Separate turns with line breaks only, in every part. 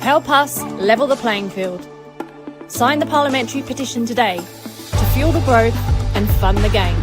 Help us level the playing field. Sign the parliamentary petition today to fuel the growth and fund the game.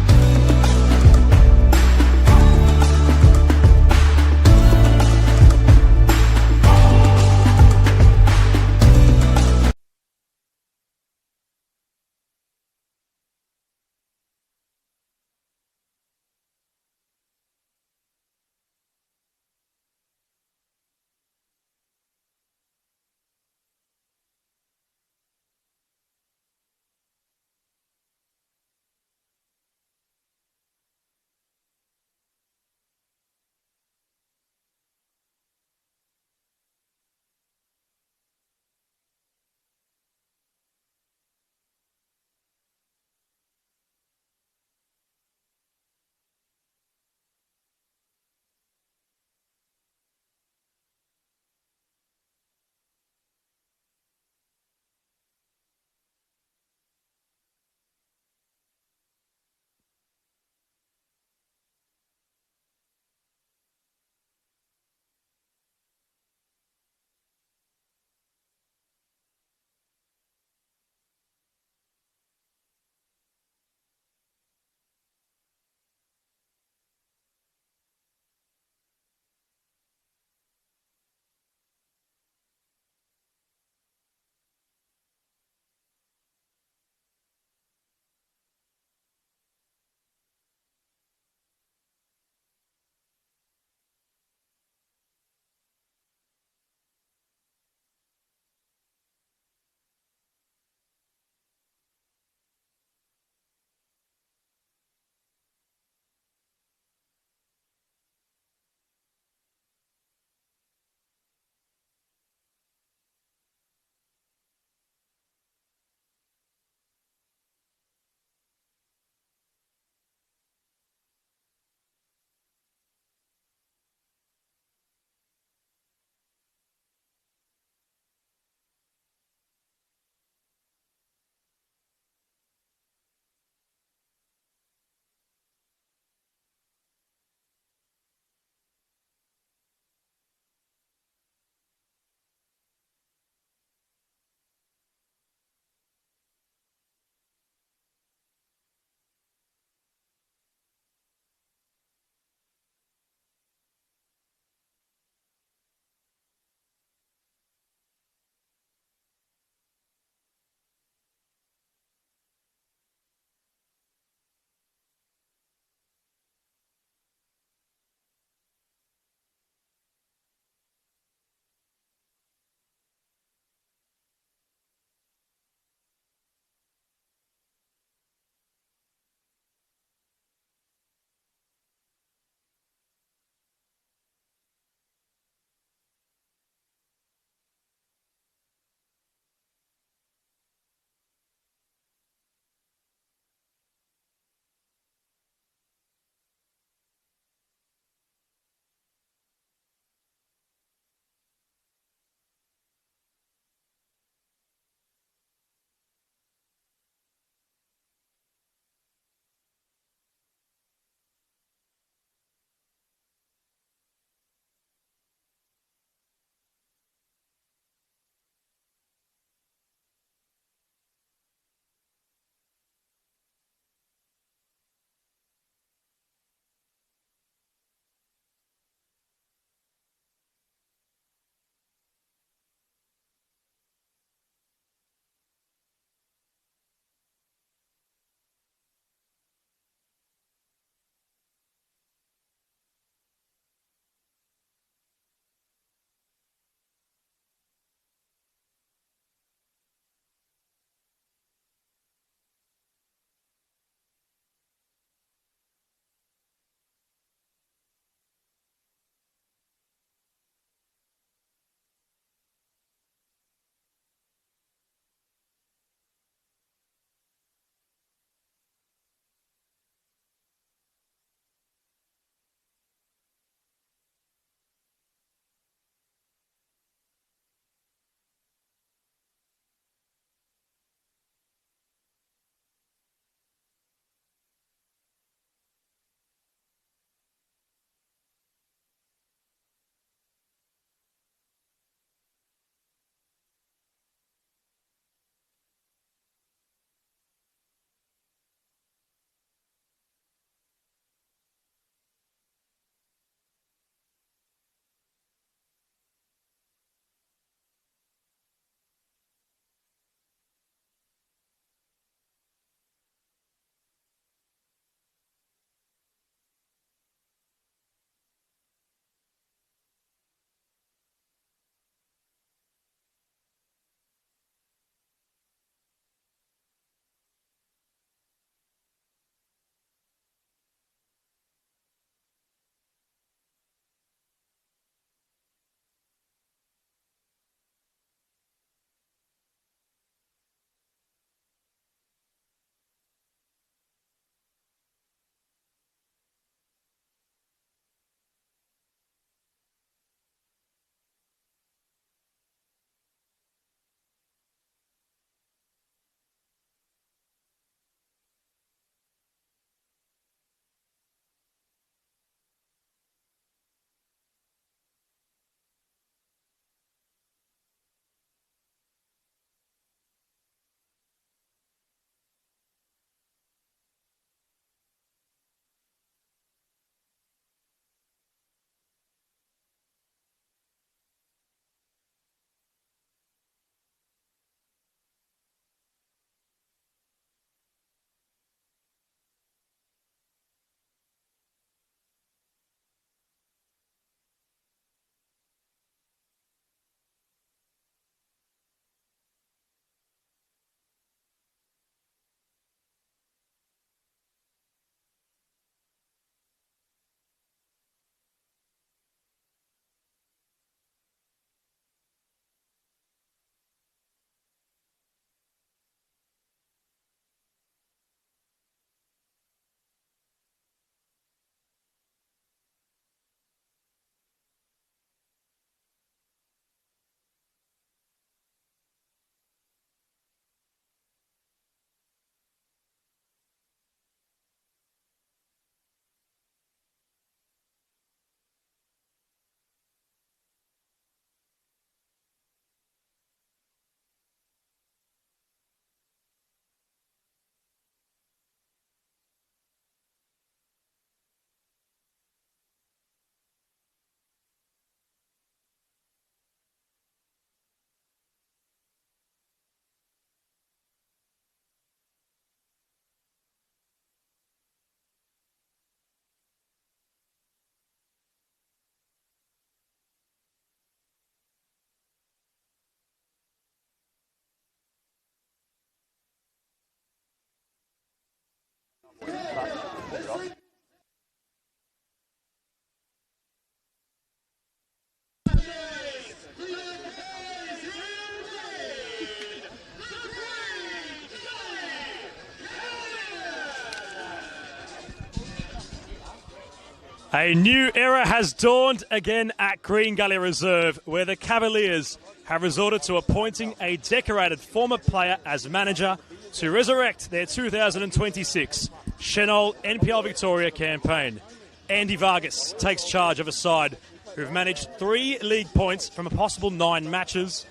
A new era has dawned again at Green Gully Reserve, where the Cavaliers have resorted to appointing a decorated former player as manager to resurrect their 2026 Senol NPL Victoria campaign. Andy Vargas takes charge of a side who've managed 3 league points from a possible 9 matches,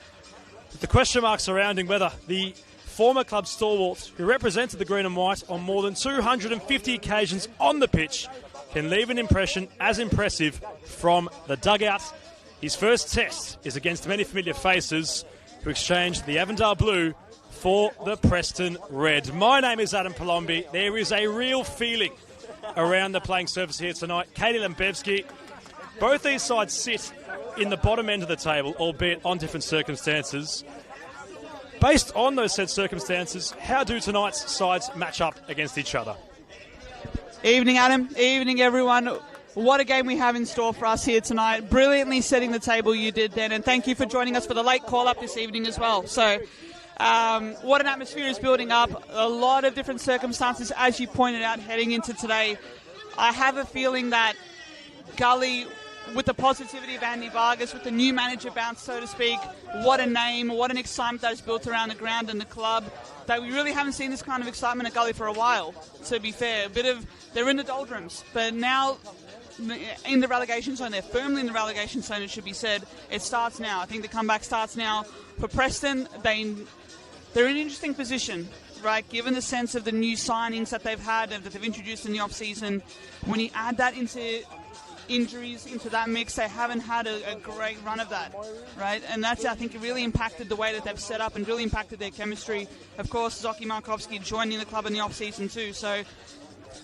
with the question mark surrounding whether the former club stalwart who represented the green and white on more than 250 occasions on the pitch can leave an impression as impressive from the dugout. His first test is against many familiar faces who exchanged the Avondale blue for the Preston red. My name is Adam Palombi. There is a real feeling around the playing surface here tonight. Katie Lembevsky. Both these sides sit in the bottom end of the table, albeit on different circumstances. Based on those said circumstances, how do tonight's sides match up against each other?
Evening, Adam. Evening, everyone. What a game we have in store for us here tonight. Brilliantly setting the table you did then, and thank you for joining us for the late call-up this evening as well. So, what an atmosphere is building up. A lot of different circumstances, as you pointed out, heading into today. I have a feeling that Gully, with the positivity of Andy Vargas, with the new manager bounce, so to speak, what a name, what an excitement that is built around the ground and the club, that we really haven't seen this kind of excitement at Gully for a while, to be fair. They're in the doldrums, but now in the relegation zone, they're firmly in the relegation zone, it should be said. It starts now. I think the comeback starts now. For Preston, they're in an interesting position, right, given the sense of the new signings that they've had and that they've introduced in the off-season. When you add that into injuries into that mix, they haven't had a great run of that, right? And that's, I think, really impacted the way that they've set up and really impacted their chemistry. Of course, Zoki Markovsky joining the club in the off-season too, so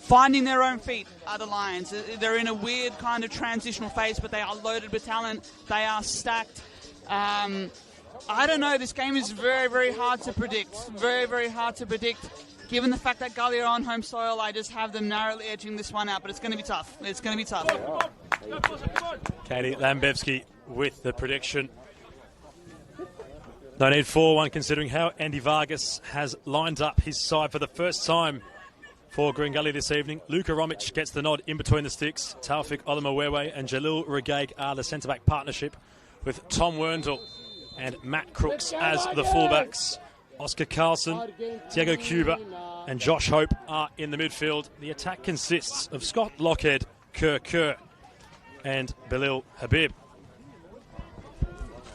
finding their own feet are the Lions. They're in a weird kind of transitional phase, but they are loaded with talent. They are stacked. I don't know, this game is very, very hard to predict. Very, very hard to predict. Given the fact that Gully are on home soil, I just have them narrowly edging this one out, but it's going to be tough. It's going to be tough.
Katie Lembevsky with the prediction. No need for one, considering how Andy Vargas has lined up his side for the first time for Green Gully this evening. Luka Romic gets the nod in between the sticks. Taufik Olamawewe and Jalil Regaig are the centre-back partnership, with Tom Werndl and Matt Crooks as the fullbacks. Oscar Carlson, Diego Cuba and Josh Hope are in the midfield. The attack consists of Scott Lockhead, Kerr and Belil Habib.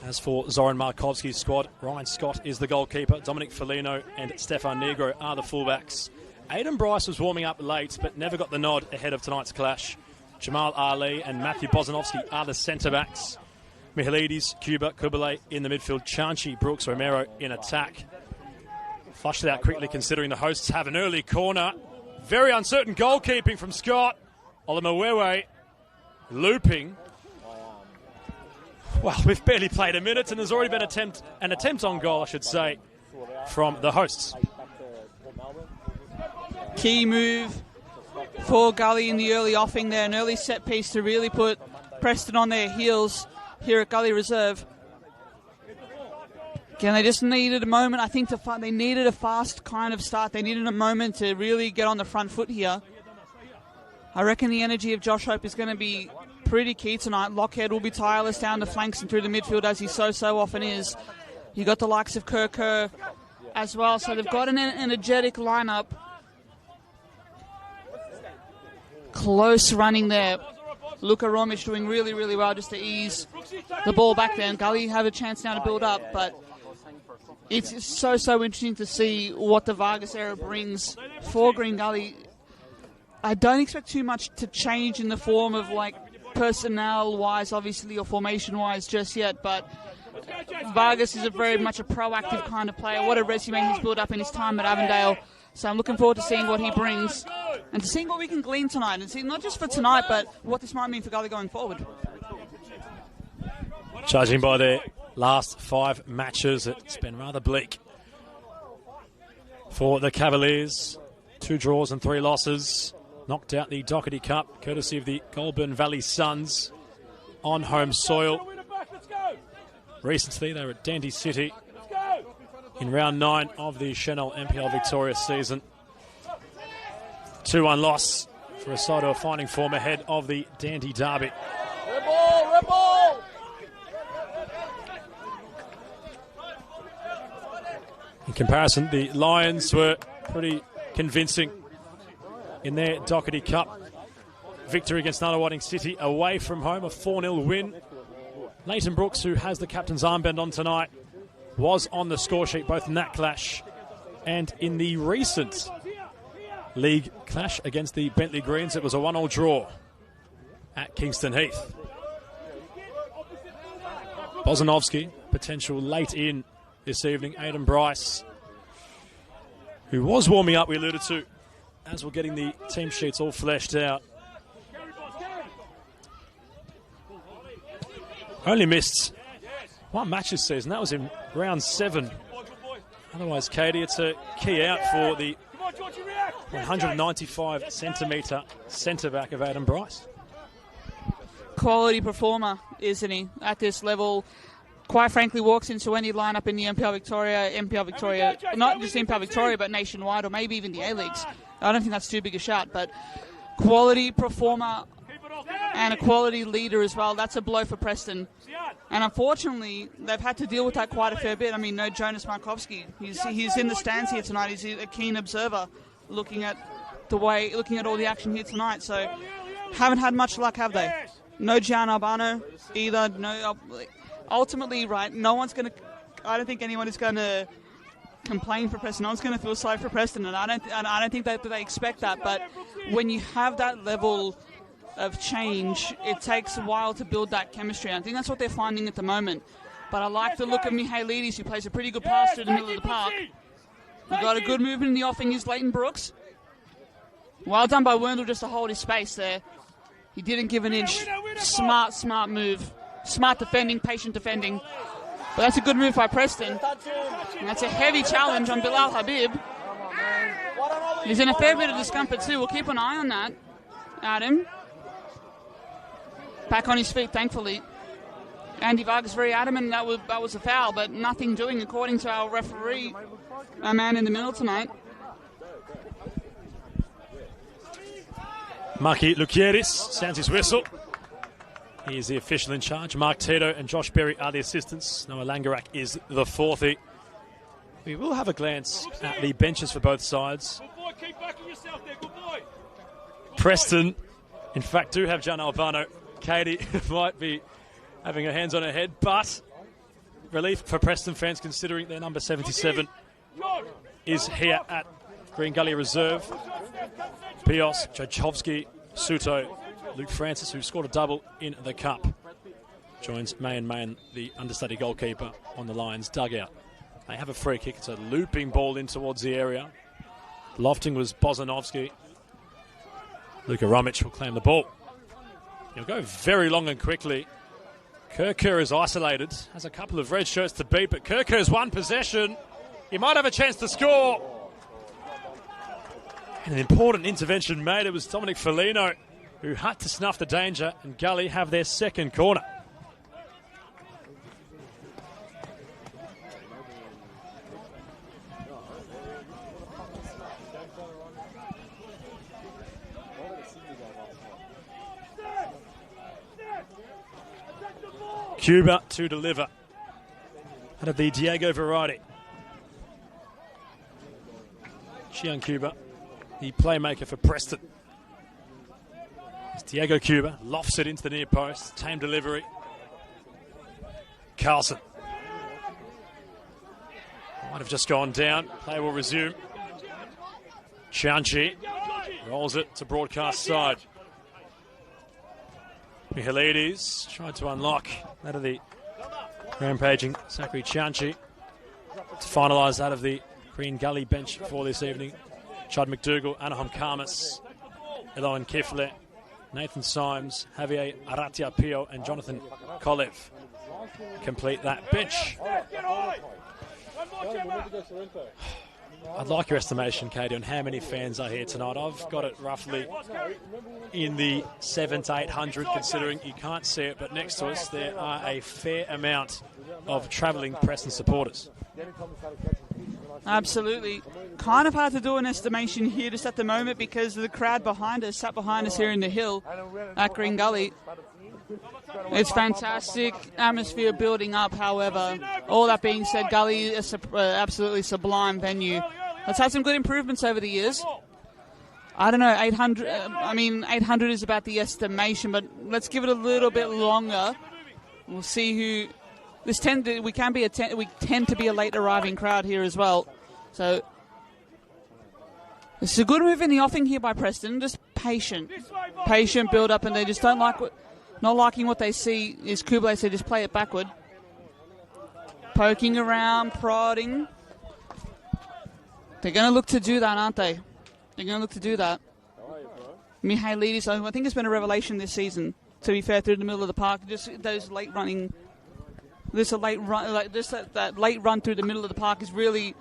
As for Zoran Markovsky's squad, Ryan Scott is the goalkeeper. Dominic Foligno and Stefan Negro are the fullbacks. Aidan Bryce was warming up late but never got the nod ahead of tonight's clash. Jamal Ali and Matthew Bozanovsky are the centre-backs. Mihalides, Cuba, Kubale in the midfield. Chanchi, Brooks, Romero in attack. Flushed it out quickly considering the hosts have an early corner. Very uncertain goalkeeping from Scott. Olamawewe looping. Well, we've barely played a minute and there's already been an attempt on goal, I should say, from the hosts.
Key move for Gully in the early offing there, an early set piece to really put Preston on their heels here at Gully Reserve. Again, they just needed a moment. I think they needed a fast kind of start. They needed a moment to really get on the front foot here. I reckon the energy of Josh Hope is going to be pretty key tonight. Lockhead will be tireless down the flanks and through the midfield, as he so often is. You got the likes of Kerr as well, so they've got an energetic lineup. Close running there. Luka Romic doing really, really well just to ease the ball back there. And Gully have a chance now to build up, but it's so interesting to see what the Vargas era brings for Green Gully. I don't expect too much to change in the form of, like, personnel-wise, obviously, or formation-wise just yet, but Vargas is very much a proactive kind of player. What a resume he's built up in his time at Avondale. So I'm looking forward to seeing what he brings and to seeing what we can glean tonight, and see not just for tonight, but what this might mean for Gully going forward.
Judging by their last 5 matches, it's been rather bleak for the Cavaliers. 2 draws and 3 losses. Knocked out the Doherty Cup, courtesy of the Goulburn Valley Suns on home soil. Recently, they were at Dandy City in round 9 of the Senol NPL Victoria season. 2-1 loss for a side who are finding form ahead of the Dandy Derby.
Red ball, red ball.
In comparison, the Lions were pretty convincing in their Doherty Cup victory against Nunawading City away from home, a 4-0 win. Leighton Brooks, who has the captain's armband on tonight, was on the score sheet both in that clash and in the recent league clash against the Bentley Greens. It was a 1-1 draw at Kingston Heath. Bozanovsky, potential late in this evening. Aidan Bryce, who was warming up, we alluded to, as we're getting the team sheets all fleshed out. Only missed one match this season. That was in round 7. Otherwise, Katie, it's a key out for the 195-centimetre centre-back of Aidan Bryce.
Quality performer, isn't he, at this level? Quite frankly, walks into any lineup in the NPL Victoria, not just NPL Victoria, but nationwide, or maybe even the A-Leagues. I don't think that's too big a shot, but quality performer and a quality leader as well. That's a blow for Preston. And unfortunately, they've had to deal with that quite a fair bit. I mean, no Jonas Markovsky. He's in the stands here tonight. He's a keen observer, looking at all the action here tonight. So, haven't had much luck, have they? No Gian Albano either. No. Ultimately, right, no one's going to... I don't think anyone is going to complain for Preston. No one's going to feel sorry for Preston, and I don't think that they expect that. But when you have that level of change, it takes a while to build that chemistry. I think that's what they're finding at the moment. But I like the look of Mihailidis, who plays a pretty good pass through the middle of the park. We've got a good movement in the offing is Leighton Brooks. Well done by Wendell just to hold his space there. He didn't give an inch. Smart move. Smart defending, patient defending. But that's a good move by Preston. And that's a heavy challenge on Bilal Habib. He's in a fair bit of discomfort too. We'll keep an eye on that. Adam. Back on his feet, thankfully. Andy Vargas very adamant that was a foul, but nothing doing according to our referee, our man in the middle tonight.
Maki Lukieris sounds his whistle. He is the official in charge. Mark Tito and Josh Berry are the assistants. Noah Langarak is the fourthie. We will have a glance at the benches for both sides. Preston, in fact, do have Gian Albano. Katie might be having her hands on her head, but relief for Preston fans considering their number 77 is here at Green Gully Reserve. Pios, Jachovsky, Suto, Luke Francis, who scored a double in the Cup, joins Mayan, the understudy goalkeeper, on the Lions dugout. They have a free kick. It's a looping ball in towards the area. Lofting was Bozanovsky. Luka Romic will claim the ball. He'll go very long and quickly. Kirker is isolated, has a couple of red shirts to beat, but Kirker's one possession. He might have a chance to score. And an important intervention made. It was Dominic Foligno who had to snuff the danger, and Gully have their second corner. Cuba to deliver out of the Diego variety. Chiang Cuba, the playmaker for Preston. It's Diego Cuba, lofts it into the near post. Tame delivery. Carlson. Might have just gone down. Play will resume. Chianchi rolls it to broadcast side. Mihailidis tried to unlock that of the rampaging Zachary Chianchi to finalise that of the Green Gully bench for this evening. Chad McDougall, Anaheim Karmas, Eloan Kifle, Nathan Symes, Javier Aratia Pio and Jonathan Kolev complete that bench. I'd like your estimation, Katie, on how many fans are here tonight. I've got it roughly in the 700 to 800, considering you can't see it, but next to us there are a fair amount of travelling Preston supporters.
Absolutely. Kind of hard to do an estimation here just at the moment because of the crowd sat behind us here in the hill at Green Gully. It's fantastic atmosphere building up, however. All that being said, Gully is an absolutely sublime venue. It's had some good improvements over the years. I don't know, 800. 800 is about the estimation, but let's give it a little bit longer. We'll see who. We tend to be a late arriving crowd here as well. So it's a good move in the offing here by Preston. Just patient build up, and they just not liking what they see is Kublai, so just play it backward. Poking around, prodding. They're going to look to do that, aren't they? They're going to look to do that. Mihailidis, I think it's been a revelation this season, to be fair, through the middle of the park. Just those late running, that late run through the middle of the park is really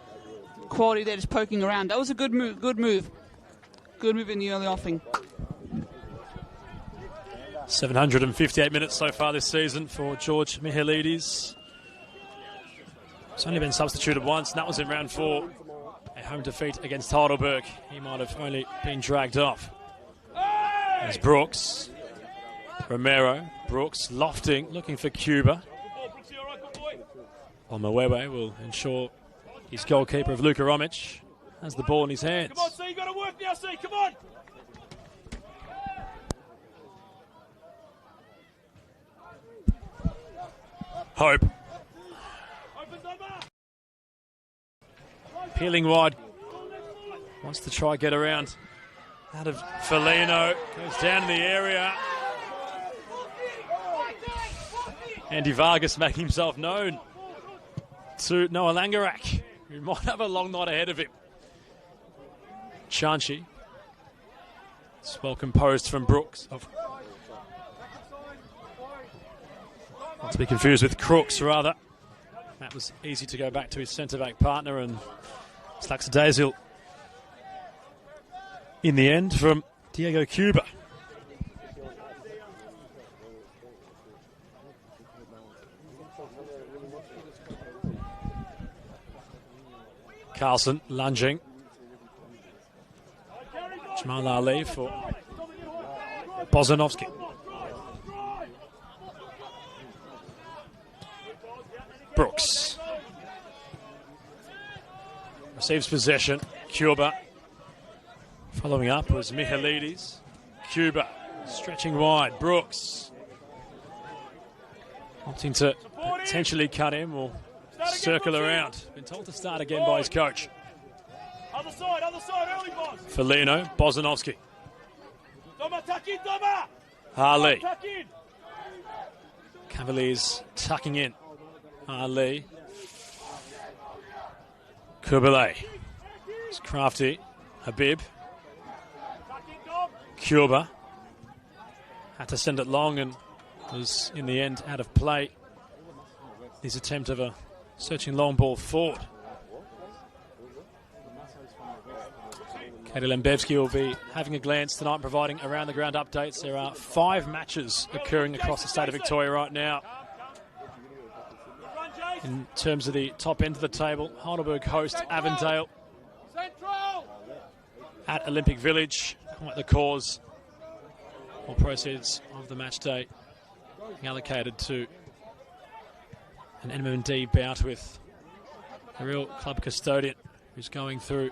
quality. They're just poking around. That was a good move. Good move in the early offing.
758 minutes so far this season for George Mihailidis. He's only been substituted once, and that was in round 4. A home defeat against Heidelberg. He might have only been dragged off. There's Brooks. Romero. Brooks lofting, looking for Cuba. Omawewe will ensure his goalkeeper of Luka Romic has the ball in his hands.
Come on, C, you got to work now, C, come on.
Hope. Peeling wide. Wants to try get around. Out of Felino. Goes down in the area. Andy Vargas making himself known to Noah Langerak, who might have a long night ahead of him. Chanchi. It's well composed from Brooks. Not to be confused with Crooks, rather. That was easy to go back to his centre-back partner, and Slaxadazel in the end from Diego Cuba. Carlson lunging. Jamal Ali for Bozanovsky. Brooks receives possession. Cuba following up was Mihailidis. Cuba stretching wide. Brooks opting to potentially cut him or circle around. Been told to start again by his coach.
Other side, early boss.
Felino, Bozanovsky.
Toma, tuck in, Toma.
Ali.
Tuck in.
Cavaliers tucking in. Ali. Kubalay. It's crafty. Habib. Cuba. Had to send it long and was in the end out of play. His attempt of a searching long ball forward. Katie Lembevsky will be having a glance tonight and providing around-the-ground updates. There are 5 matches occurring across the state of Victoria right now. In terms of the top end of the table, Heidelberg host Avondale at Olympic Village. Quite the cause. All proceeds of the match day being allocated to an MMD bout with a real club custodian who's going through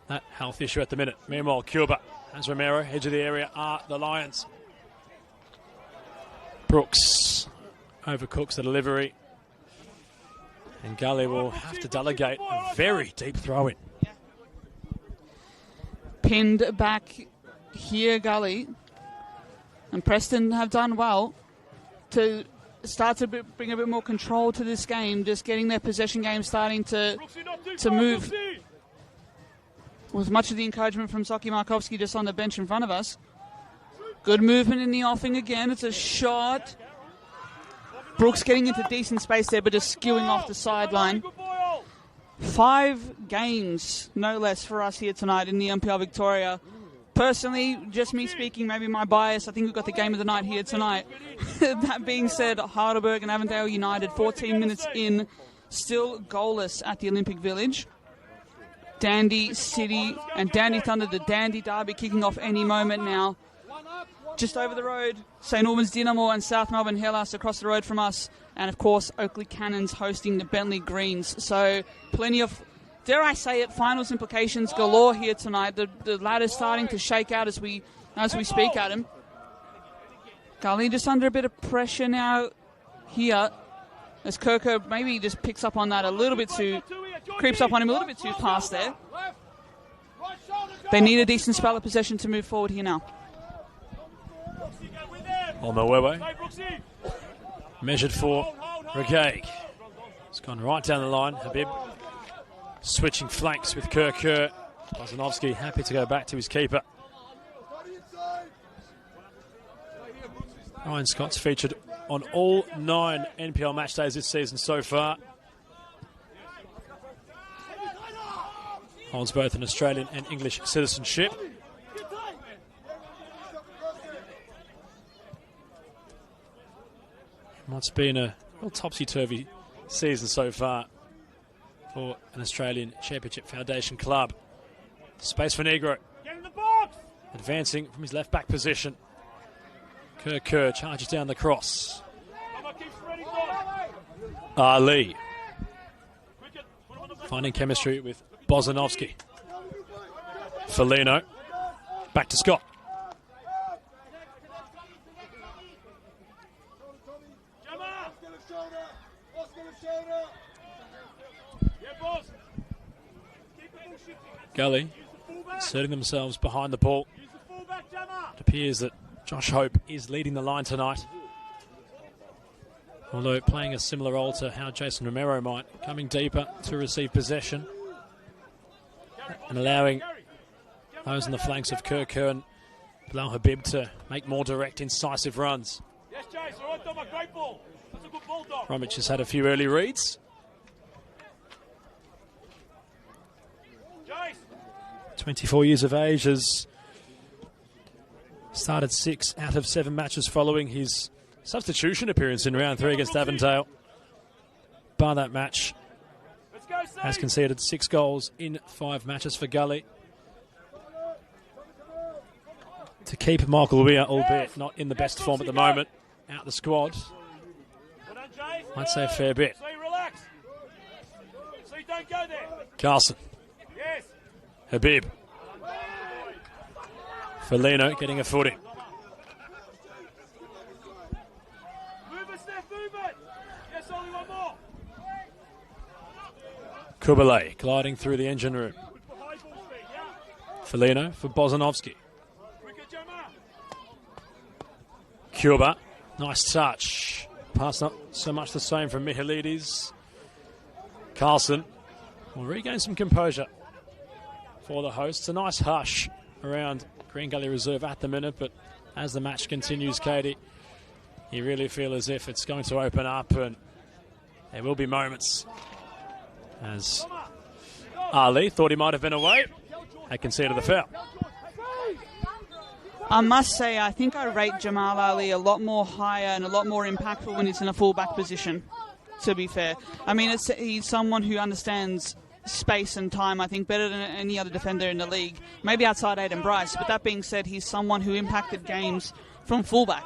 that health issue at the minute. Meanwhile, Cuba has Romero, edge of the area are the Lions. Brooks overcooks the delivery. And Gully will have to delegate a very deep throw-in.
Pinned back here, Gully. And Preston have done well to start to bring a bit more control to this game, just getting their possession game starting to move. With much of the encouragement from Soki Markovsky just on the bench in front of us. Good movement in the offing again. It's a shot. Brooks getting into decent space there, but just skewing off the sideline. 5 games, no less, for us here tonight in the NPL Victoria. Personally, just me speaking, maybe my bias, I think we've got the game of the night here tonight. That being said, Heidelberg and Avondale United, 14 minutes in, still goalless at the Olympic Village. Dandy City and Dandy Thunder, the Dandy Derby, kicking off any moment now. Just over the road, St Albans Dynamo and South Melbourne Hellas across the road from us. And, of course, Oakley Cannons hosting the Bentley Greens. So plenty of, dare I say it, finals implications galore here tonight. The ladder's starting to shake out as we speak, Adam. Gully just under a bit of pressure now here, as Kirko maybe just picks up on that a little bit too, creeps up on him a little bit too fast there. They need a decent spell of possession to move forward here now.
On the way. Measured for Regaig. It's gone right down the line. Habib switching flanks with Kerr. Bozanovsky happy to go back to his keeper. Ryan Scott's featured on all 9 NPL match days this season so far. Holds both an Australian and English citizenship. What's been a real topsy-turvy season so far for an Australian Championship Foundation club. Space for Negro.
Get in the box.
Advancing from his left-back position. Kerr charges down the cross. Ali. Finding chemistry with Bozanovsky. Felino. Back to Scott. Gully inserting themselves behind the ball. It appears that Josh Hope is leading the line tonight, although playing a similar role to how Jason Romero might, coming deeper to receive possession and allowing those on the flanks of Kerr and Bilal Habib to make more direct, incisive runs.
Yes, Chase. All right, Dom, a great ball. That's a good ball, Dom.
Bromwich has had a few early reads.
Chase.
24 years of age, has started 6 out of 7 matches following his substitution appearance in round 3 against Avondale. Bar that match,
Let's go, Steve.
has conceded 6 goals in 5 matches for Gully. To keep Michael Weir, albeit not in the best form at the moment, out the squad,
Well done, Chase.
I'd say a fair bit.
See, relax. See, don't go there.
Carlson,
Yes.
Habib, Felino getting a footing.
Move it, Steph, move it. Yes, only one more.
Kubalay gliding through the engine room.
High ball speed, yeah?
Felino for Bozanovsky.
Quicker, Gemma.
Cuba, nice touch. Pass not so much the same from Mihalides. Carlson will regain some composure for the hosts. A nice hush around Green Gully Reserve at the minute, but as the match continues, Katie, you really feel as if it's going to open up, and there will be moments as Ali thought he might have been away, had conceded the foul.
I must say, I think I rate Jamal Ali a lot more higher and a lot more impactful when he's in a fullback position, to be fair. I mean, he's someone who understands space and time, I think, better than any other defender in the league. Maybe outside Aiden Bryce, but that being said, he's someone who impacted games from fullback.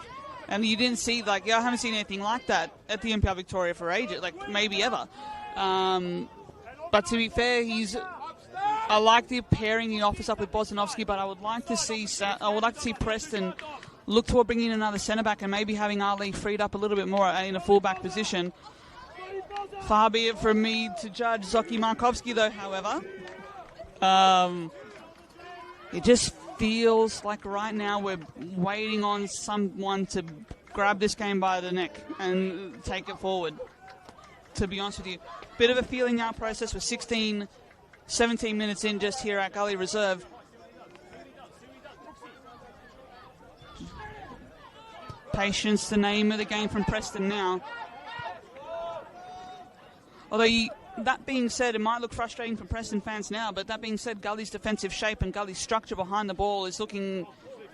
And you didn't see, I haven't seen anything like that at the NPL Victoria for ages, maybe ever. But to be fair, I like the pairing he offers up with Bozanovsky, but I would like to see Preston look toward bringing in another centre back and maybe having Ali freed up a little bit more in a fullback position. Far be it from me to judge Zoki Markovsky, though, however. It just feels like right now we're waiting on someone to grab this game by the neck and take it forward, to be honest with you. Bit of a feeling out process with 17 minutes in just here at Gully Reserve. Patience, the name of the game from Preston now. Although that being said, it might look frustrating for Preston fans now, but that being said, Gully's defensive shape and Gully's structure behind the ball is looking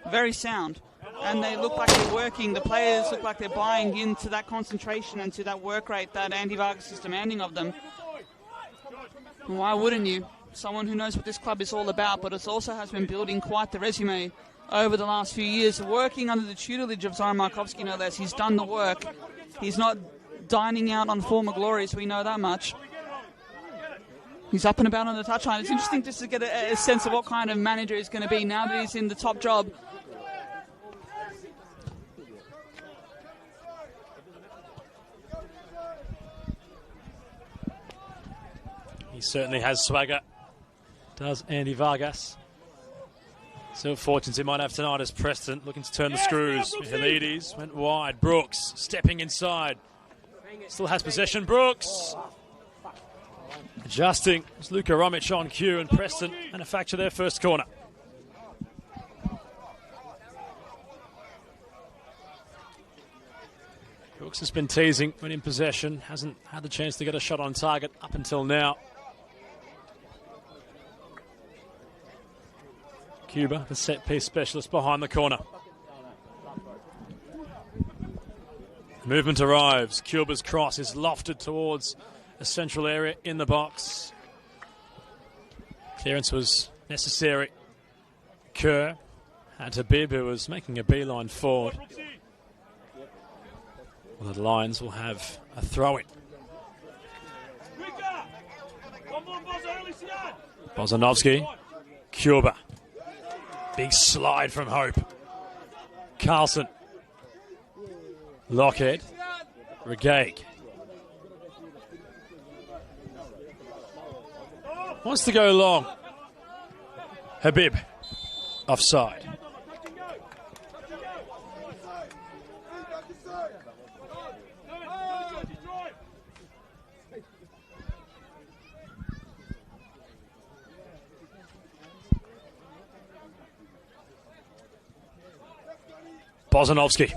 very sound. And they look like they're working. The players look like they're buying into that concentration and to that work rate that Andy Vargas is demanding of them. Why wouldn't you? Someone who knows what this club is all about, but it also has been building quite the resume over the last few years, working under the tutelage of Zoran Markovsky, no less. He's done the work. He's not dining out on former glories, we know that much. He's up and about on the touchline. It's interesting just to get a sense of what kind of manager he's going to be now that he's in the top job.
He certainly has swagger, does Andy Vargas. So fortunes he might have tonight as Preston looking to turn the screws. Helides went wide. Brooks stepping inside. Still has possession. Brooks adjusting. It's Luka Romic on cue, and Preston manufacture their first corner. Brooks has been teasing when in possession. Hasn't had the chance to get a shot on target up until now. Cuba, the set-piece specialist behind the corner. Movement arrives. Cuba's cross is lofted towards a central area in the box. Clearance was necessary. Kerr had Habib, who was making a beeline forward. Well, the Lions will have a throw-in. Bozanovsky. Cuba. Big slide from Hope. Carlson. Lockhead. Regaig. Wants to go long. Habib. Offside. Bozanovsky.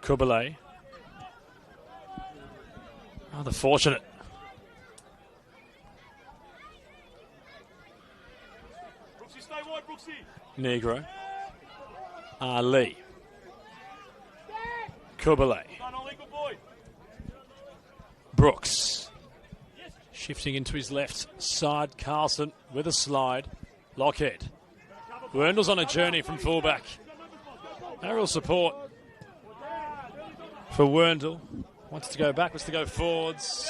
Kubale. Rather fortunate. Negro. Ali. Kubale. Brooks. Shifting into his left side. Carlson with a slide. Lockhead. Werndel's on a journey from fullback. No real support for Werndl. Wants to go backwards to go forwards.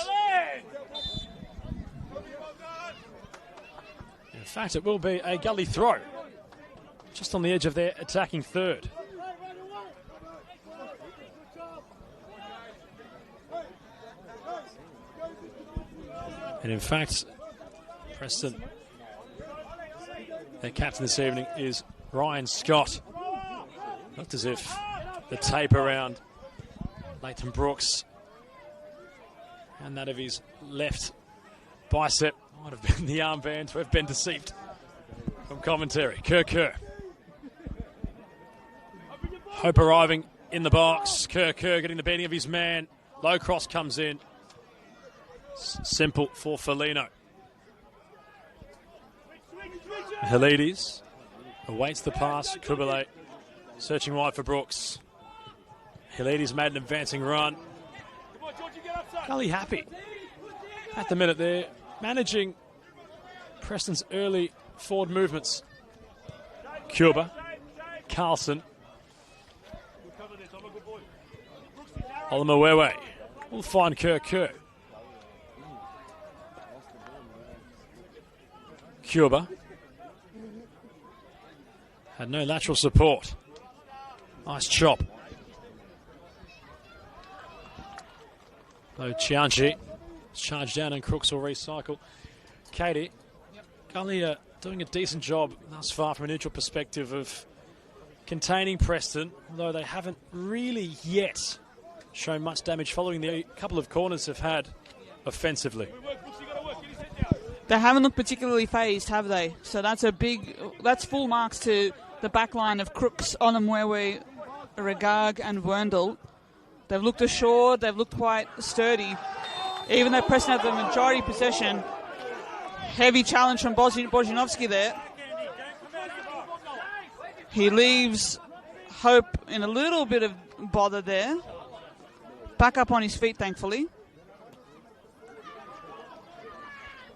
In fact, it will be a Gully throw. Just on the edge of their attacking third. And in fact, Preston, their captain this evening is Ryan Scott. Looked as if the tape around Leighton Brooks and that of his left bicep might have been the armband to have been deceived from commentary. Kerr. Hope arriving in the box. Kerr getting the beating of his man. Low cross comes in. Simple for Felino. Helides awaits the pass. Kubale searching wide for Brooks. Helides made an advancing run. Gully happy at the minute there, managing Preston's early forward movements. Cuba, Carlson, Olamawewe will find Kerr. Cuba had no lateral support. Nice chop. Though Chianchi charged down and Crooks will recycle. Katie, Gully doing a decent job thus far from a neutral perspective of containing Preston, although they haven't really yet shown much damage following the couple of corners they've had offensively.
They haven't looked particularly phased, have they? So that's full marks to the back line of Crooks, Olamawewe, Regaig and Werndl. They've looked assured. They've looked quite sturdy. Even though Preston had the majority possession, heavy challenge from Bojanovski there. He leaves Hope in a little bit of bother there. Back up on his feet, thankfully.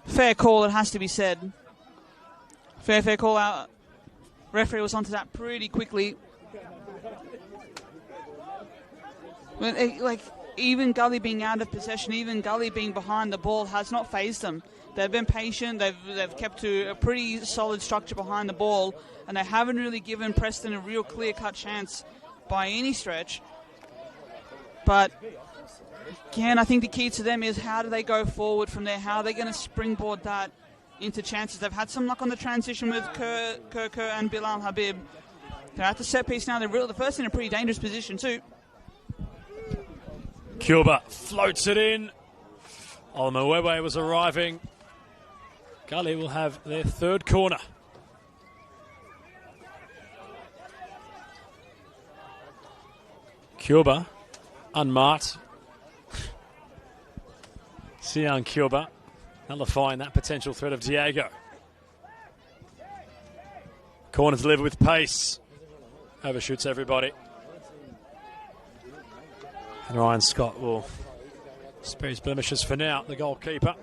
Fair call, it has to be said. Fair call out. Referee was onto that pretty quickly. Like, even Gully being out of possession, even Gully being behind the ball has not fazed them. They've been patient. They've kept to a pretty solid structure behind the ball, and they haven't really given Preston a real clear-cut chance by any stretch. But again, I think the key to them is how do they go forward from there? How are they going to springboard that into chances? They've had some luck on the transition with Kerr and Bilal Habib. They're at the set piece now. They're the first in a pretty dangerous position too.
Cuba floats it in. Olmawewe was arriving. Gully will have their third corner. Cuba unmarked. Sian Cuba nullifying that potential threat of Diego. Corner delivered with pace. Overshoots everybody. And Ryan Scott will spare his blemishes for now, the goalkeeper.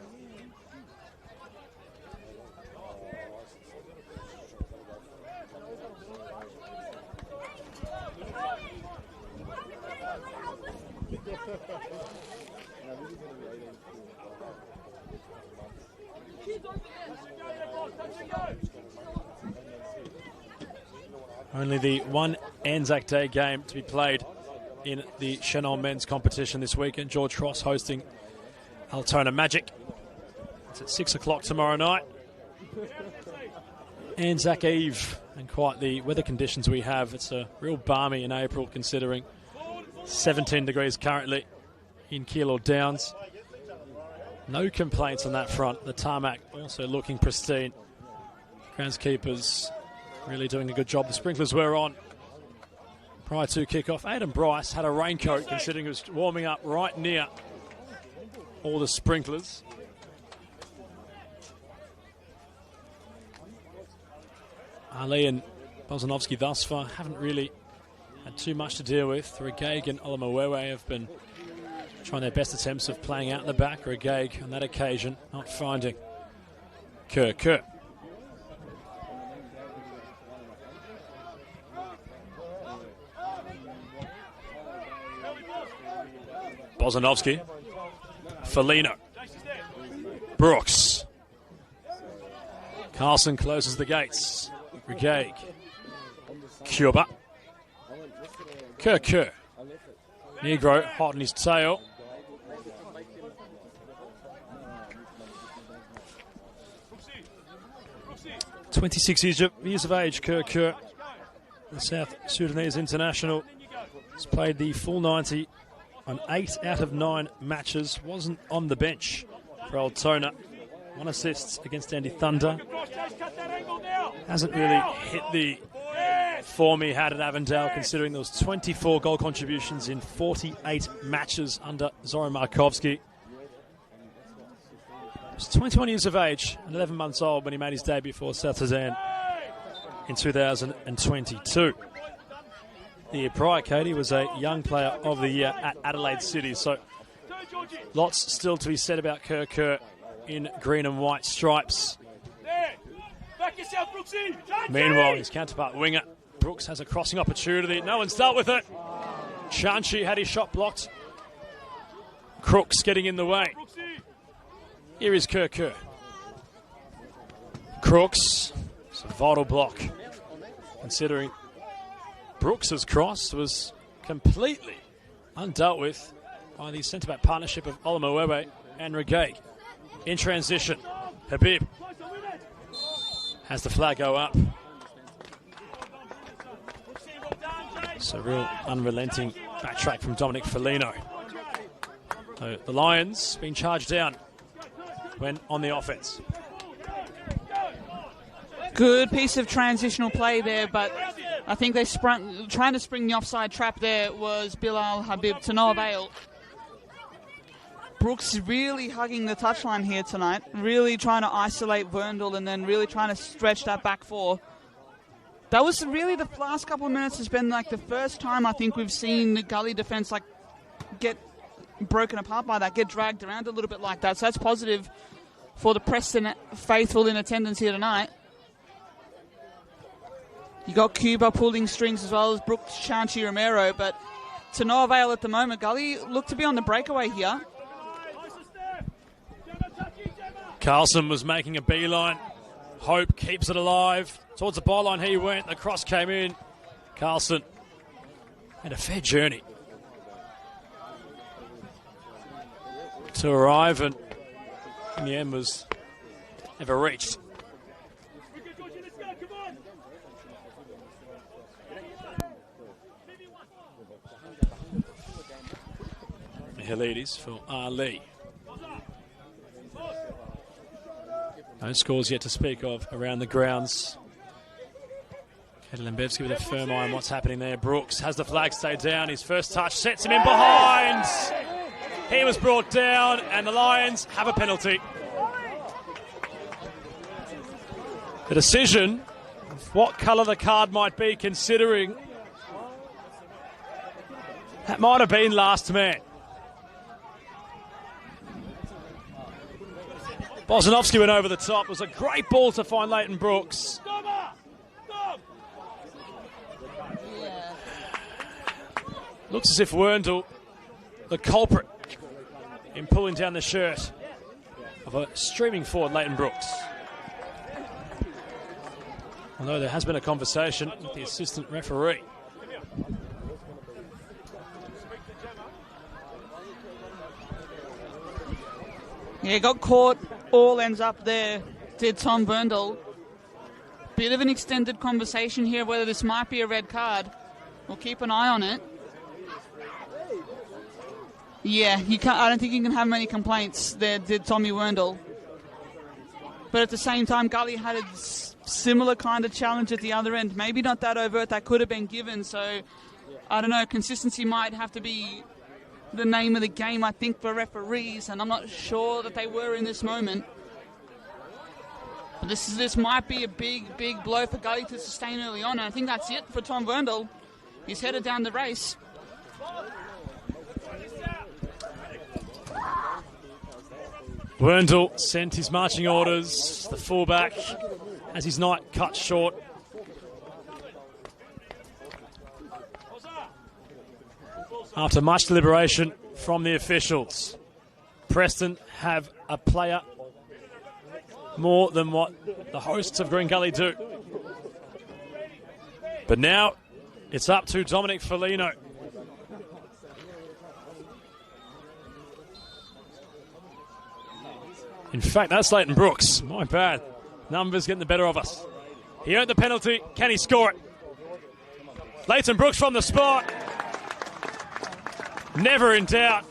Only the one Anzac Day game to be played in the Senol men's competition this weekend. George Cross hosting Altona Magic. It's at 6 o'clock tomorrow night. Anzac Eve, and quite the weather conditions we have. It's a real balmy in April, considering 17 degrees currently in Keilor Downs. No complaints on that front. The tarmac also looking pristine. Groundskeepers really doing a good job. The sprinklers were on prior to kickoff. Aidan Bryce had a raincoat, considering he was warming up right near all the sprinklers. Ali and Bozanovsky thus far haven't really had too much to deal with. Regaig and Olamawewe have been trying their best attempts of playing out the back. Regaig on that occasion not finding Kerr. Bozanovsky, Felino, Brooks. Carlson closes the gates. Regaig, Cuba, Kerr. Negro hot on his tail. "26 years of age, Kerr, the South Sudanese international, has played the full 90 on 8 out of 9 matches. Wasn't on the bench for Altona. 1 assist against Andy Thunder. Hasn't really hit the form he had at Avondale, considering there was 24 goal contributions in 48 matches under Zoran Markovski. He was 21 years of age and 11 months old when he made his debut for South Sudan in 2022. The year prior, Katie was a Young Player of the Year at Adelaide City. So lots still to be said about Kerr in green and white stripes. Meanwhile, his counterpart winger Brooks has a crossing opportunity. No one's dealt with it. Chanchi had his shot blocked. Crooks getting in the way. Here is Kerr. Crooks, it's a vital block, considering Brooks's cross was completely undealt with by the centre-back partnership of Olamawewe and Regaig. In transition, Habib has the flag go up. It's a real unrelenting backtrack from Dominic Felino. So the Lions being charged down when on the offense.
Good piece of transitional play there, but I think they trying to spring the offside trap there was Bilal Habib to no avail. Brooks really hugging the touchline here tonight, really trying to isolate Verndl and then really trying to stretch that back four. That was really the last couple of minutes has been like the first time I think we've seen the Gully defence like get broken apart by that, get dragged around a little bit like that. So that's positive for the Preston faithful in attendance here tonight. You got Cuba pulling strings as well as Brooks, Chanchi, Romero, but to no avail at the moment. Gully looked to be on the breakaway here.
Carlson was making a beeline. Hope keeps it alive. Towards the byline he went. The cross came in. Carlson had a fair journey to arrive, and in the end was never reached. Mihelides for Ali. No scores yet to speak of around the grounds. Lembevsky with a firm eye on what's happening there. Brooks has the flag stay down. His first touch sets him in behind. He was brought down, and the Lions have a penalty. The decision of what colour the card might be, considering that might have been last man. Bozanovsky went over the top. It was a great ball to find Leighton Brooks. Looks as if Verndl, the culprit in pulling down the shirt of a streaming forward Leighton Brooks. Although there has been a conversation with the assistant referee.
Yeah, got caught. All ends up there, did Tom Verndl. Bit of an extended conversation here whether this might be a red card. We'll keep an eye on it. Yeah, I don't think you can have many complaints there, did Tommy Verndl. But at the same time, Gully had a similar kind of challenge at the other end. Maybe not that overt, that could have been given. So, I don't know, consistency might have to be the name of the game, I think, for referees, and I'm not sure that they were in this moment. But this might be a big blow for Gully to sustain early on, and I think that's it for Tom Verndl. He's headed down the race.
Verndl sent his marching orders. The fullback has his night cut short. After much deliberation from the officials, Preston have a player more than what the hosts of Green Gully do. But now it's up to Dominic Foligno. In fact, that's Leighton Brooks. My bad. Numbers getting the better of us. He earned the penalty. Can he score it? Leighton Brooks from the spot. Never in doubt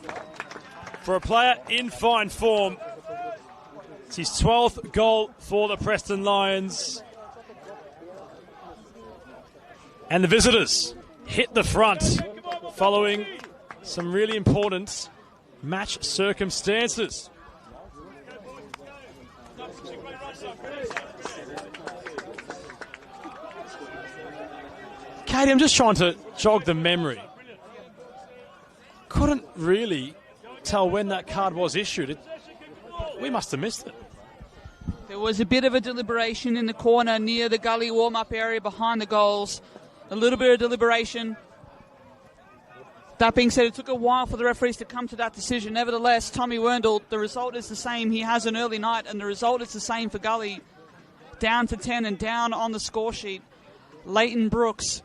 for a player in fine form. It's his 12th goal for the Preston Lions. And the visitors hit the front following some really important match circumstances. Katie, I'm just trying to jog the memory. Couldn't really tell when that card was issued. We must have missed it.
There was a bit of a deliberation in the corner near the Gully warm-up area behind the goals. A little bit of deliberation. That being said, it took a while for the referees to come to that decision. Nevertheless, Tommy Verndl, the result is the same. He has an early night, and the result is the same for Gully. Down to 10 and down on the score sheet. Leighton Brooks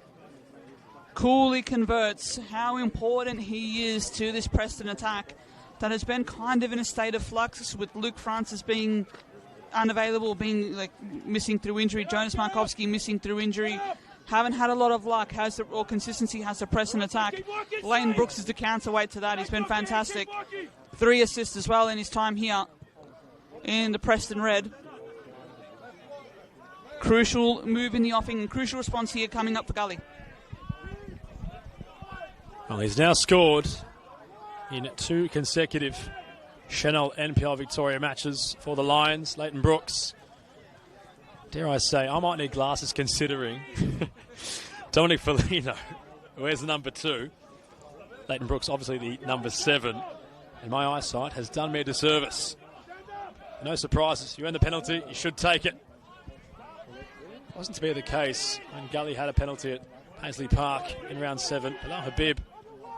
coolly converts. How important he is to this Preston attack that has been kind of in a state of flux, with Luke Francis being unavailable, being missing through injury, Jonas Markovsky missing through injury. Haven't had a lot of luck or consistency has the Preston attack. Leighton Brooks is the counterweight to that. He's been fantastic. 3 assists as well in his time here in the Preston Red. Crucial move in the offing, crucial response here coming up for Gully.
Well, he's now scored in 2 consecutive Senol NPL Victoria matches for the Lions. Leighton Brooks, dare I say, I might need glasses considering Dominic Foligno, where's the number 2? Leighton Brooks, obviously the number 7. And my eyesight has done me a disservice. No surprises. You earn the penalty, you should take it. Wasn't to be the case when Gully had a penalty at Paisley Park in round 7. Bilal Habib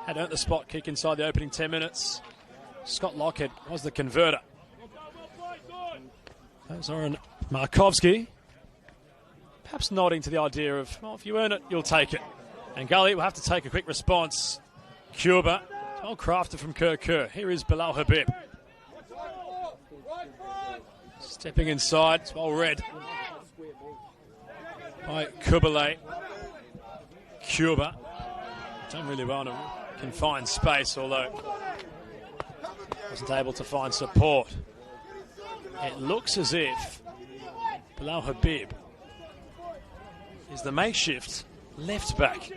had earned the spot kick inside the opening 10 minutes. Scott Lockhead was the converter. That was Zoran Markovski, perhaps nodding to the idea of, well, if you earn it, you'll take it. And Gully will have to take a quick response. Cuba, well crafted from Kerr. Here is Bilal Habib. Stepping inside, it's well read by Kubale. Cuba done really well in a confined space, although wasn't able to find support. It looks as if Bilal Habib is the makeshift left back.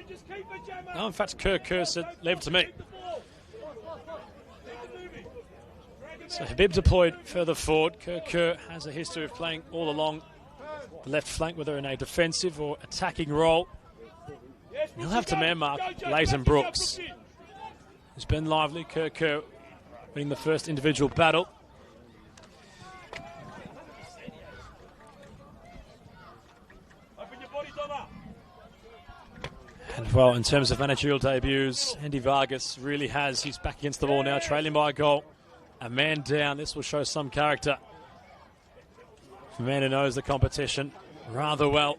No, in fact, Kerr said, leave it to me. So Habib deployed further forward. Kerr has a history of playing all along the left flank, whether in a defensive or attacking role. And he'll have to man mark Leighton Brooks, who's been lively. Kerr winning the first individual battle. And well, in terms of managerial debuts, Andy Vargas really has. He's back against the wall now, trailing by a goal. A man down. This will show some character. A man who knows the competition rather well.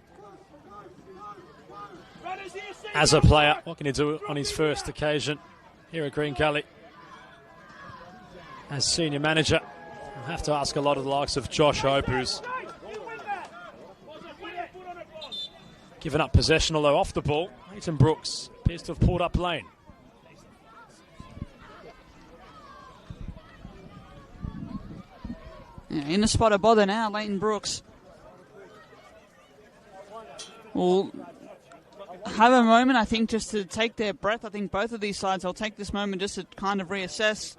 As a player, what can he do on his first occasion here at Green Gully? As senior manager, I'll have to ask a lot of the likes of Josh Hope, who's given up possession, although off the ball. Leighton Brooks appears to have pulled up lane.
Yeah, in the spot of bother now, Leighton Brooks will have a moment, I think, just to take their breath. I think both of these sides will take this moment just to kind of reassess.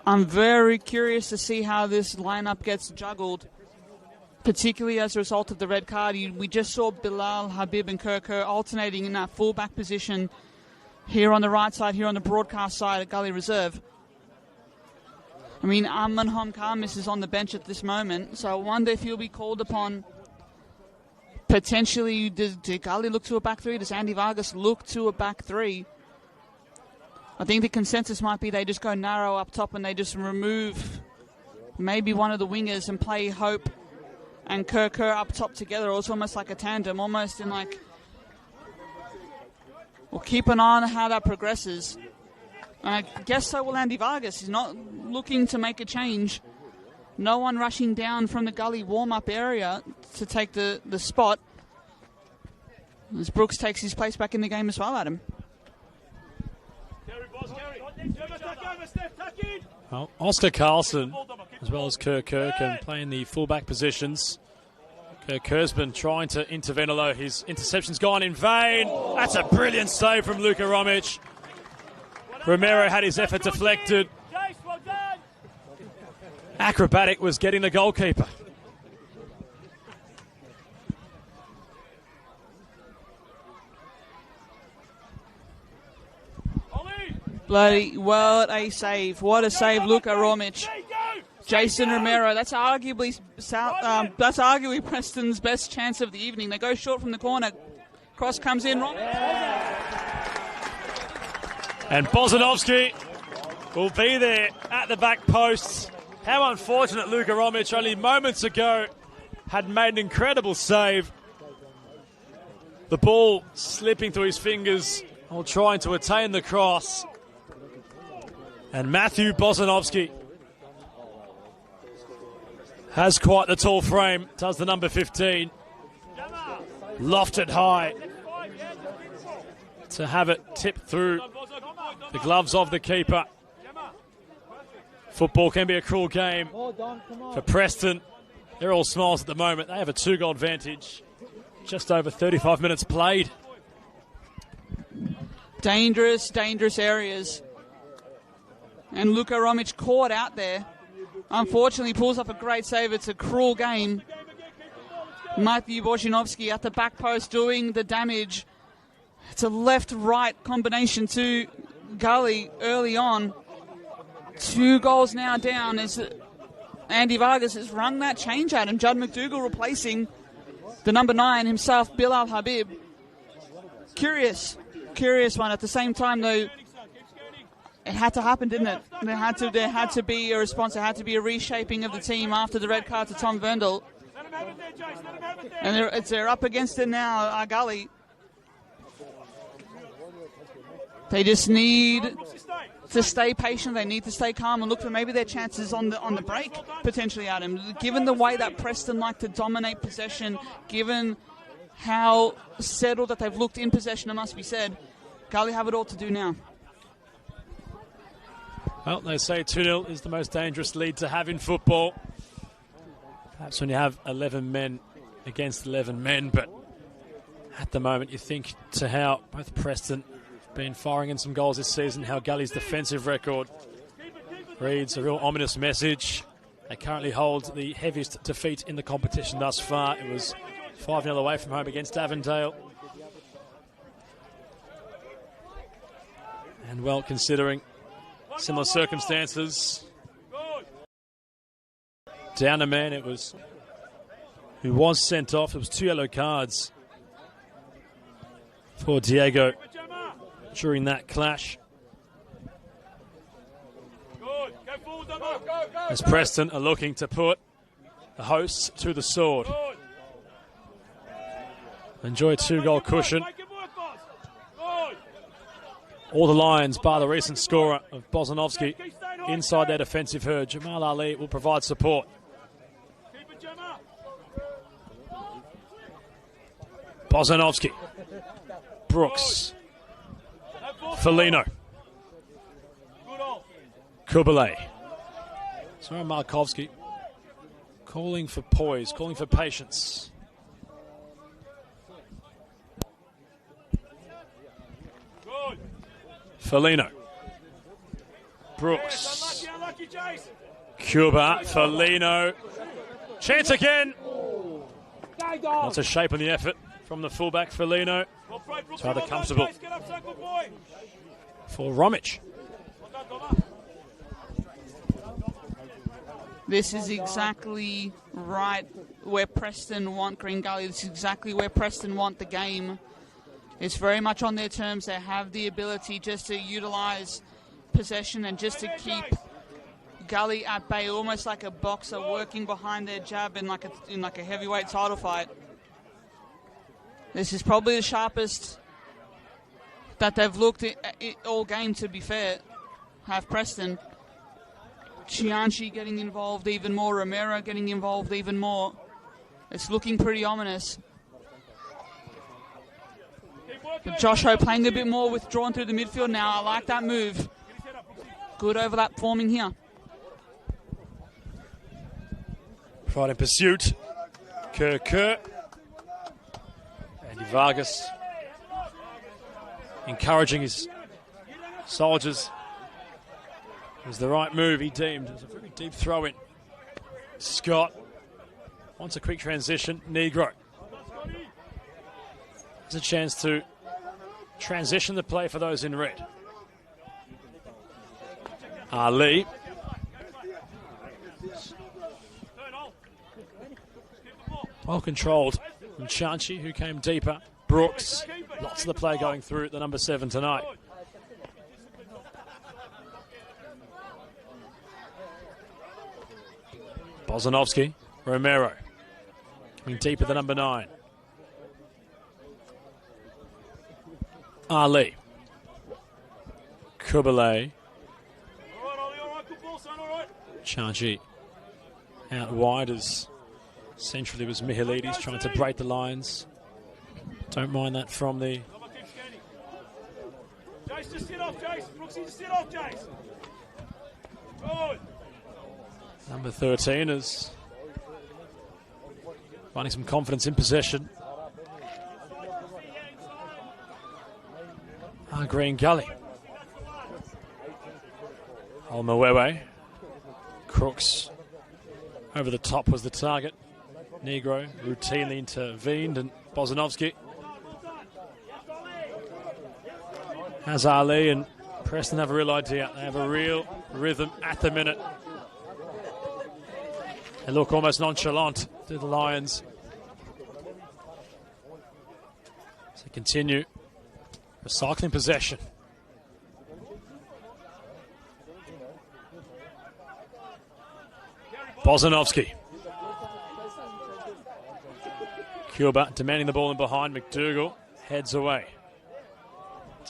I'm very curious to see how this lineup gets juggled, particularly as a result of the red card. We just saw Bilal Habib and Kerr alternating in that fullback position here on the right side, here on the broadcast side at Gully Reserve. I mean, Amman Homkamis is on the bench at this moment, so I wonder if he'll be called upon. Potentially, does Gully look to a back 3? Does Andy Vargas look to a back 3? I think the consensus might be they just go narrow up top and they just remove maybe one of the wingers and play Hope and Kerr up top together. Or it's almost like a tandem, almost in like... We'll keep an eye on how that progresses. I guess so will Andy Vargas. He's not looking to make a change. No one rushing down from the Gully warm-up area to take the spot. As Brooks takes his place back in the game as well, Adam.
Well, Oscar Carlson, as well as Kerr, can play in the fullback positions. Kerr's been trying to intervene, although his interception's gone in vain. That's a brilliant save from Luka Romic. Romero had his effort deflected. Acrobatic was getting the goalkeeper.
Bloody, what a save. What a save, Luka Romic. Jason Romero, that's arguably Preston's best chance of the evening. They go short from the corner. Cross comes in.
And Bozanovsky will be there at the back post. How unfortunate Luka Romic only moments ago had made an incredible save. The ball slipping through his fingers while trying to attain the cross. And Matthew Bozanovsky has quite the tall frame, does the number 15. Lofted high to have it tipped through the gloves of the keeper. Football can be a cruel game for Preston. They're all smiles at the moment. They have a 2-goal advantage. Just over 35 minutes played.
Dangerous, dangerous areas. And Luka Romic caught out there. Unfortunately, pulls up a great save. It's a cruel game. Matthew Borzinovski at the back post doing the damage. It's a left-right combination to Gully early on. 2 goals now down as Andy Vargas has rung that change at him. Judd McDougall replacing the number 9 himself, Bilal Habib. Curious one. At the same time, though, it had to happen, didn't it? There had to be a response. There had to be a reshaping of the team after the red card to Tom Verndl. And they're up against it now, Gully. They just need to stay patient. They need to stay calm and look for maybe their chances on the break, potentially, Adam. Given the way that Preston like to dominate possession, given how settled that they've looked in possession, it must be said, Gully have it all to do now.
Well, they say 2-0 is the most dangerous lead to have in football. Perhaps when you have 11 men against 11 men, but at the moment you think to how both Preston have been firing in some goals this season, how Gully's defensive record reads a real ominous message. They currently hold the heaviest defeat in the competition thus far. It was 5-0 away from home against Avondale. And well, considering similar circumstances, down a man who was sent off. It was 2 yellow cards for Diego during that clash. As Preston are looking to put the hosts to the sword. Enjoy a 2-goal cushion. All the Lions, bar the recent scorer of Bozanovsky, inside their defensive herd. Jamal Ali will provide support. Bozanovsky, Brooks, Felino, Kubale, Zoran Markovsky, calling for poise, calling for patience. Felino, Brooks, Cuba, Felino, chance again. Lots of shape in the effort from the fullback Felino. It's rather comfortable for Romic.
This is exactly right where Preston want Green Gully. This is exactly where Preston want the game. It's very much on their terms. They have the ability just to utilise possession and just to keep Gully at bay, almost like a boxer working behind their jab in like a heavyweight title fight. This is probably the sharpest that they've looked at all game, to be fair. Have Preston. Chianchi getting involved even more. Romero getting involved even more. It's looking pretty ominous. But Josh Ho playing a bit more withdrawn through the midfield now. I like that move. Good overlap forming here.
Right in pursuit. Kerr. Andy Vargas encouraging his soldiers. It was the right move, he deemed. It was a very deep throw in. Scott wants a quick transition. Negro has a chance to transition the play for those in red. Ali. Well controlled from Chanchi, who came deeper. Brooks. Lots of the play going through the number 7 tonight. Bozanovsky. Romero. Coming deep at the number 9. Ali. Kubale. Chanchi. Out wide as centrally was Mihalides trying to break the lines. Don't mind that from the...
Jace, just sit off, Jace. Brooksy, just sit off, Jace. Good.
Number 13 as finding some confidence in possession. Green Gully. Olmawewe. Crooks over the top was the target. Negro routinely intervened, and Bozanovsky has Ali and Preston have a real idea. They have a real rhythm at the minute. They look almost nonchalant to the Lions. So continue recycling possession. Bozanovsky. Cuba demanding the ball in behind. McDougall heads away.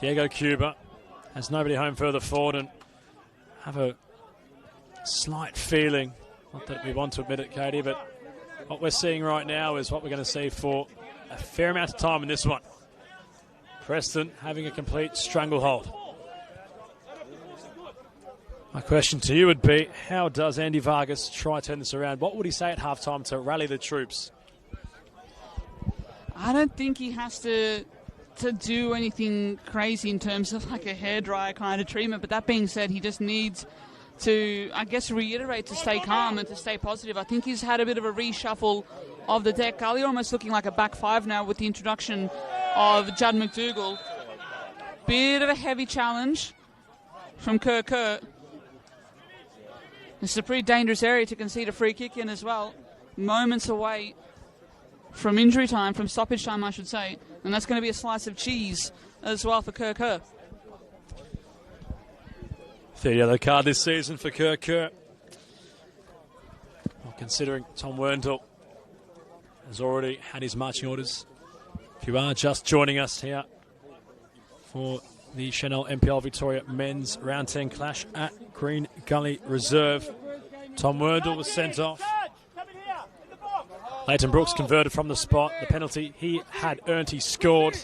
Diego Cuba has nobody home further forward, and have a slight feeling, not that we want to admit it, Katie, but what we're seeing right now is what we're going to see for a fair amount of time in this one. Preston having a complete stranglehold. My question to you would be, how does Andy Vargas try to turn this around? What would he say at halftime to rally the troops?
I don't think he has to do anything crazy in terms of like a hairdryer kind of treatment, but that being said, he just needs to, I guess, reiterate to stay calm and to stay positive. I think he's had a bit of a reshuffle of the deck. Gully almost looking like a back five now with the introduction of Judd McDougall. Bit of a heavy challenge from Kerr. It's a pretty dangerous area to concede a free kick in as well. Moments away from injury time, from stoppage time, I should say. And that's going to be a slice of cheese as well for Kerr.
Third yellow card this season for Kerr. Well, considering Tom Wernthal has already had his marching orders. If you are just joining us here for the Senol NPL Victoria men's round 10 clash at Green Gully Reserve, Tom Wernthal was sent off. Leighton Brooks converted from the spot. The penalty he had earned, he scored.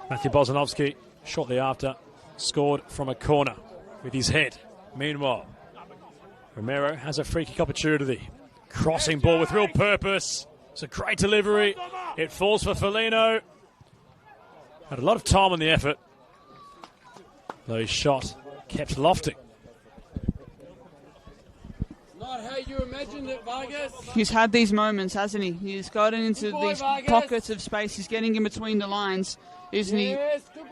Matthew Bozanovsky, shortly after, scored from a corner with his head. Meanwhile, Romero has a free kick opportunity. Crossing ball with real purpose. It's a great delivery. It falls for Felino. Had a lot of time on the effort, though his shot kept lofting.
Not how you imagined it, Vargas.
He's had these moments, hasn't he? He's gotten into these pockets of space. He's getting in between the lines, isn't he?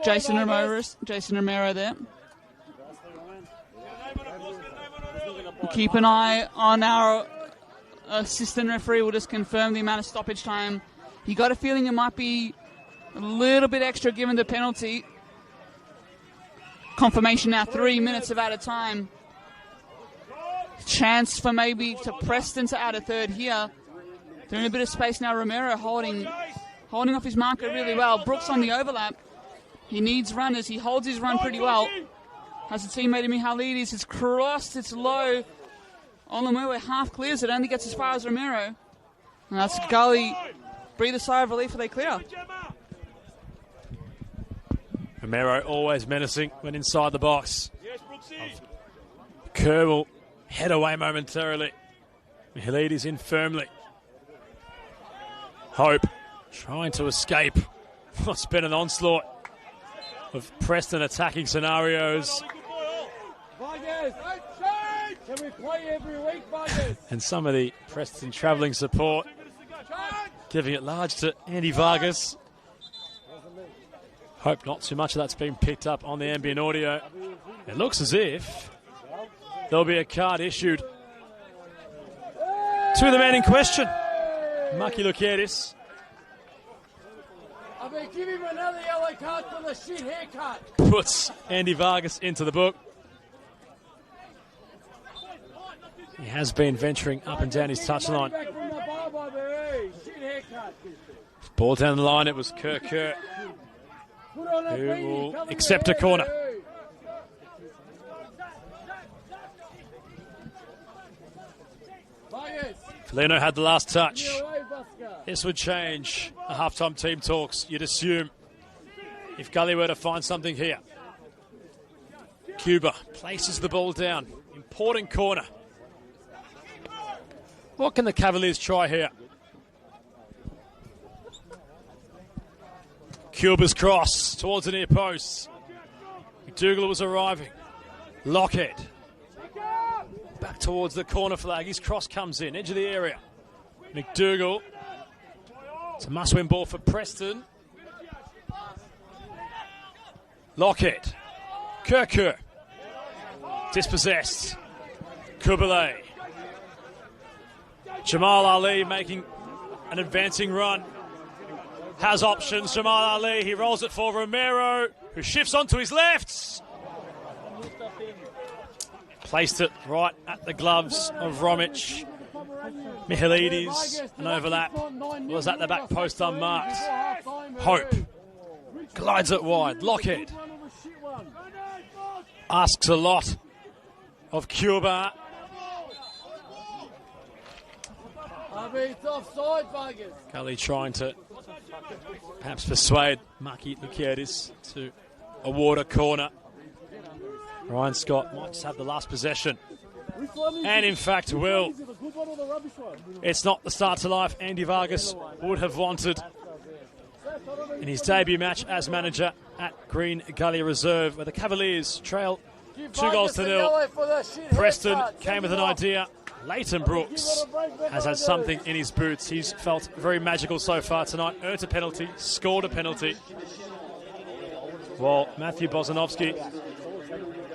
Jason Romero there. We'll keep an eye on our assistant referee. Will just confirm the amount of stoppage time. You got a feeling it might be a little bit extra given the penalty. Confirmation now, 3 minutes of added time. Chance for maybe to Preston to add a third here. They're in a bit of space now. Romero holding off his marker really well. Brooks on the overlap. He needs runners. He holds his run pretty well. Has a teammate in Mihalidis. It's crossed. It's low. Olamawe half clears it. Only gets as far as Romero. And that's Gully. Breathe a sigh of relief or they clear.
Romero always menacing when inside the box. Kerr will head away momentarily. Mihalidis in firmly. Hope trying to escape what's been an onslaught of Preston attacking scenarios.
Can we play every week, Vargas?
And some of the Preston travelling support giving it large to Andy Vargas. Hope not too much of that's been picked up on the ambient audio. It looks as if there'll be a card issued to the man in question, Maki Lukiadis.
I mean, give him another yellow card for the shit haircut.
Puts Andy Vargas into the book. He has been venturing up and down his touchline. Ball down the line, it was Kerr who will accept a corner. Felino had the last touch. This would change the halftime team talks, you'd assume, if Gully were to find something here. Cuba places the ball down. Important corner. What can the Cavaliers try here? Cuba's cross towards the near post. McDougall was arriving. Lockhead. Back towards the corner flag. His cross comes in. Edge of the area. McDougall. It's a must-win ball for Preston. Lockhead. Kirkur. Dispossessed. Kubale. Jamal Ali making an advancing run. Has options. Jamal Ali. He rolls it for Romero, who shifts onto his left. Placed it right at the gloves of Romic. Mihalides, an overlap, was at the back post unmarked. Hope glides it wide. Lockhead asks a lot of Cuba.
It's offside, Vargas.
Gully trying to perhaps persuade Maki Lukiadis to award a corner. Ryan Scott might just have the last possession. And in fact will. It's not the start to life Andy Vargas would have wanted in his debut match as manager at Green Gully Reserve, where the Cavaliers trail 2-0. Preston came with an idea. Leighton Brooks has had something in his boots. He's felt very magical so far tonight. Earned a penalty, scored a penalty. While Matthew Bozanovsky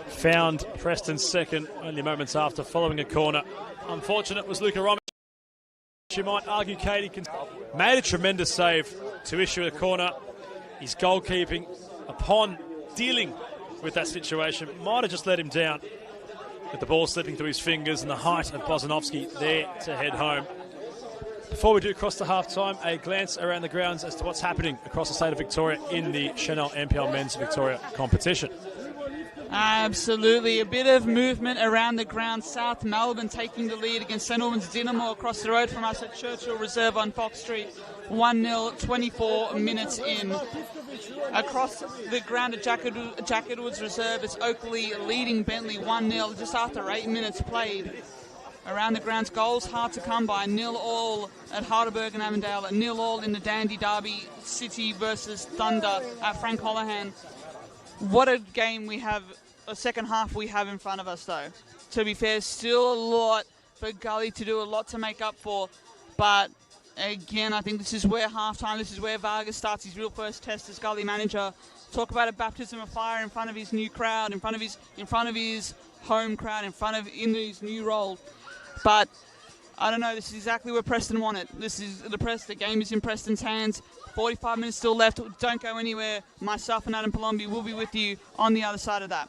found Preston's second only moments after, following a corner. Unfortunate was Luka Romic. You might argue Katie made a tremendous save to issue a corner. His goalkeeping upon dealing with that situation might have just let him down, with the ball slipping through his fingers and the height of Bozanovsky there to head home. Before we do cross to half-time, a glance around the grounds as to what's happening across the state of Victoria in the Senol NPL Men's Victoria competition.
Absolutely. A bit of movement around the ground. South Melbourne taking the lead against St Albans Dynamo across the road from us at Churchill Reserve on Fox Street. 1-0, 24 minutes in. Across the ground at Jack Edwards Reserve, it's Oakley leading Bentley 1-0 just after 8 minutes played. Around the grounds, goals hard to come by. 0-0 at Heidelberg and Avondale. 0-0 in the Dandy Derby, City versus Thunder at Frank Holohan. What a game we have, a second half we have in front of us though. To be fair, still a lot for Gully to do, a lot to make up for. But again, I think this is where halftime, this is where Vargas starts his real first test as Gully manager. Talk about a baptism of fire in front of his new crowd, in front of his home crowd, in his new role. But I don't know, this is exactly where Preston want it. This is the game is in Preston's hands. 45 minutes still left. Don't go anywhere. Myself and Adam Palombi will be with you on the other side of that.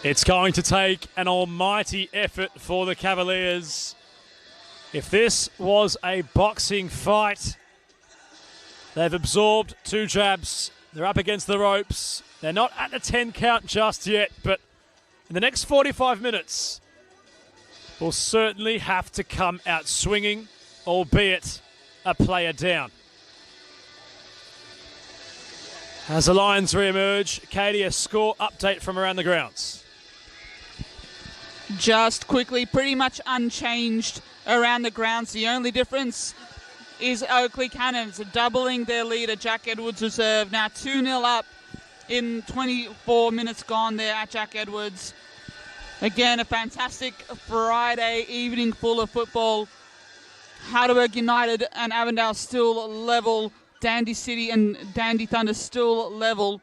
It's going to take an almighty effort for the Cavaliers. If this was a boxing fight, they've absorbed 2 jabs. They're up against the ropes. They're not at the 10 count just yet, but in the next 45 minutes, will certainly have to come out swinging, albeit a player down. As the Lions re-emerge, Katie, a score update from around the grounds.
Just quickly, pretty much unchanged around the grounds. The only difference is Oakley Cannons doubling their lead at Jack Edwards Reserve. Now 2-0 up in 24 minutes gone there at Jack Edwards. Again, a fantastic Friday evening full of football. Heidelberg United and Avondale still level. Dandy City and Dandy Thunder still level.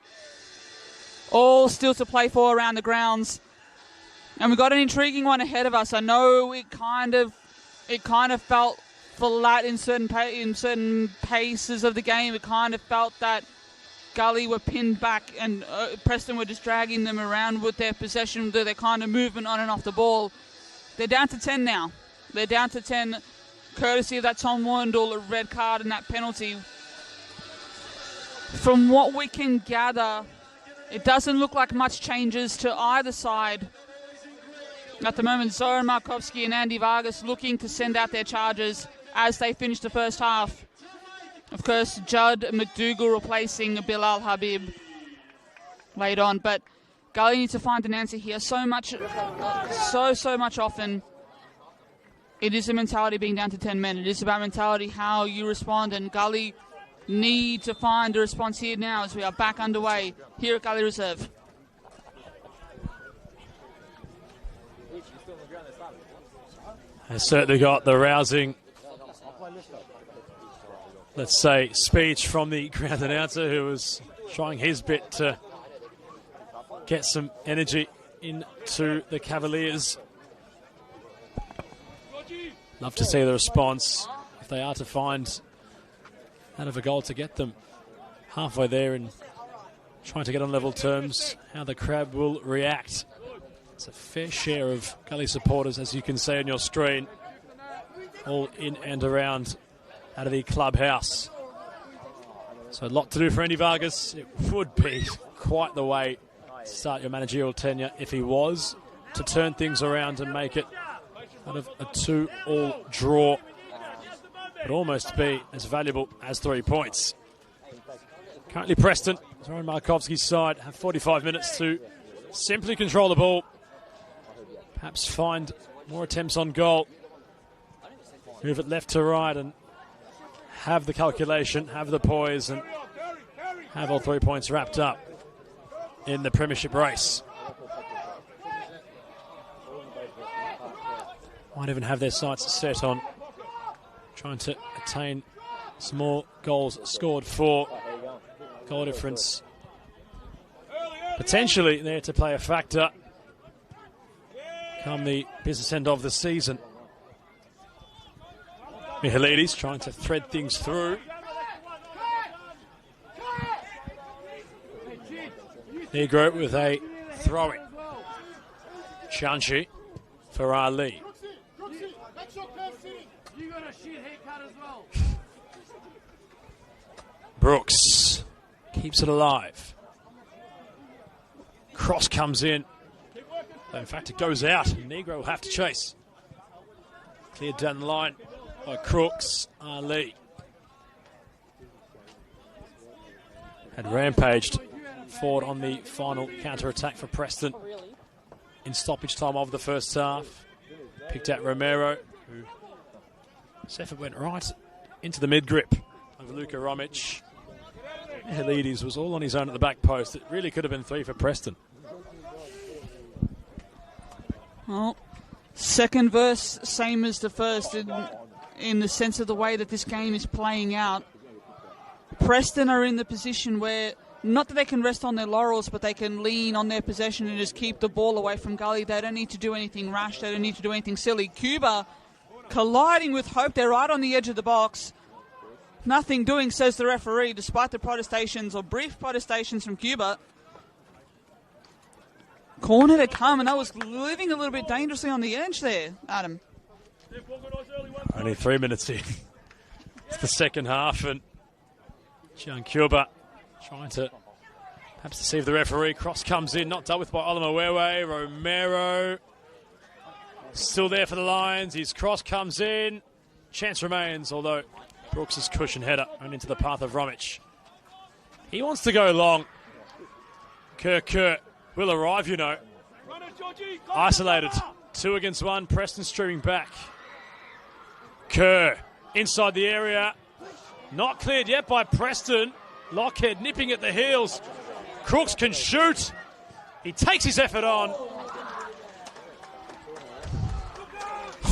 All still to play for around the grounds. And we've got an intriguing one ahead of us. I know it kind of felt flat in certain paces of the game. It kind of felt that Gully were pinned back and Preston were just dragging them around with their possession, with their kind of movement on and off the ball. They're down to 10 now. They're down to 10 courtesy of that Tom Wendell red card and that penalty. From what we can gather, it doesn't look like much changes to either side. At the moment, Zoran Markovsky and Andy Vargas looking to send out their charges as they finish the first half. Of course, Judd McDougall replacing Bilal Habib late on. But Gully needs to find an answer here. So much often, it is a mentality being down to 10 men. It is about mentality, how you respond. And Gully need to find a response here now as we are back underway here at Gully Reserve.
Has certainly got the rousing, let's say, speech from the ground announcer, who was trying his bit to get some energy into the Cavaliers. Love to see the response if they are to find out of a goal to get them halfway there and trying to get on level terms, how the crowd will react. It's a fair share of Gully supporters, as you can see on your screen, all in and around out of the clubhouse. So a lot to do for Andy Vargas. It would be quite the way to start your managerial tenure if he was to turn things around and make it out of a 2-2 draw. But almost be as valuable as 3 points. Currently Preston, Zoran Markovsky's side, have 45 minutes to simply control the ball. Perhaps find more attempts on goal. Move it left to right and have the calculation, have the poise, and have all 3 points wrapped up in the premiership race. Might even have their sights set on trying to attain some more goals scored for. Goal difference potentially there to play a factor come the business end of the season. Mihalidis trying to thread things through. Negro with a throw-in. Chanchi for Ali. Brooks keeps it alive. Cross comes in. In fact, it goes out. Negro will have to chase. Cleared down the line by Crooks. Ali had rampaged forward on the final counter-attack for Preston in stoppage time of the first half. Picked out Romero, who his effort went right into the mid-grip of Luka Romic. Mihalidis was all on his own at the back post. It really could have been 3 for Preston.
Well, second verse, same as the first in the sense of the way that this game is playing out. Preston are in the position where, not that they can rest on their laurels, but they can lean on their possession and just keep the ball away from Gully. They don't need to do anything rash. They don't need to do anything silly. Cuba colliding with Hope. They're right on the edge of the box. Nothing doing, says the referee, despite the protestations or brief protestations from Cuba. corner to come, and that was living a little bit dangerously on the edge there, Adam.
Only 3 minutes in. It's the second half, and Gian Cuba trying to perhaps deceive the referee. Cross comes in, not dealt with by Olamowewe. Romero still there for the Lions. His cross comes in. Chance remains, although Brooks' cushion header went into the path of Romic. He wants to go long. Kerr will arrive, you know. Isolated. 2 against 1. Preston streaming back. Kerr inside the area. Not cleared yet by Preston. Lockhead nipping at the heels. Crooks can shoot. He takes his effort on.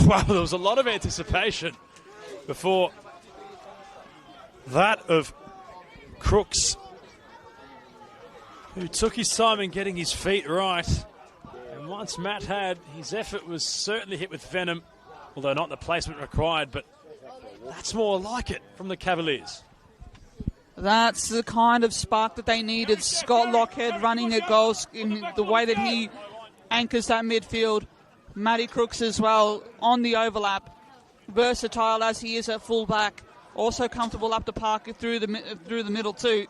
Wow, there was a lot of anticipation before that of Crooks, who took his time in getting his feet right. And once Matt had, his effort was certainly hit with venom, although not the placement required, but that's more like it from the Cavaliers.
That's the kind of spark that they needed. Scott Lockhead running at goals in the way that he anchors that midfield. Matty Crooks as well on the overlap. Versatile as he is at fullback. Also comfortable up the park through the middle too.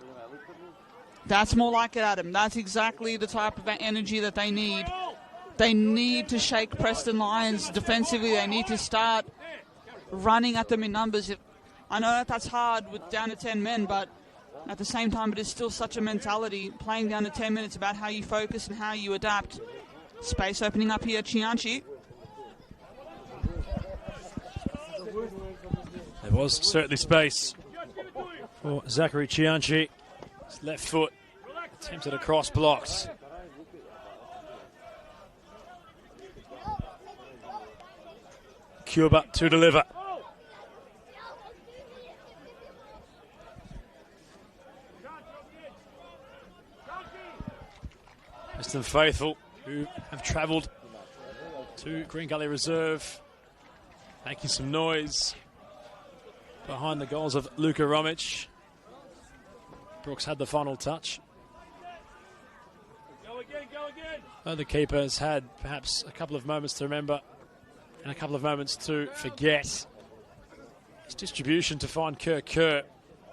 That's more like it, Adam. That's exactly the type of energy that they need. They need to shake Preston Lions defensively. They need to start running at them in numbers. I know that that's hard with down to 10 men, but at the same time, it is still such a mentality. Playing down to 10 minutes about how you focus and how you adapt. Space opening up here, Chianchi.
There was certainly space for Zachary Chianchi. His left foot attempted a cross, blocked. Cuba to deliver. Preston faithful who have travelled to Green Gully Reserve, making some noise behind the goals of Luka Romic. Brooks had the final touch.
Go again.
The keeper has had perhaps a couple of moments to remember and a couple of moments to forget. His distribution to find Kerr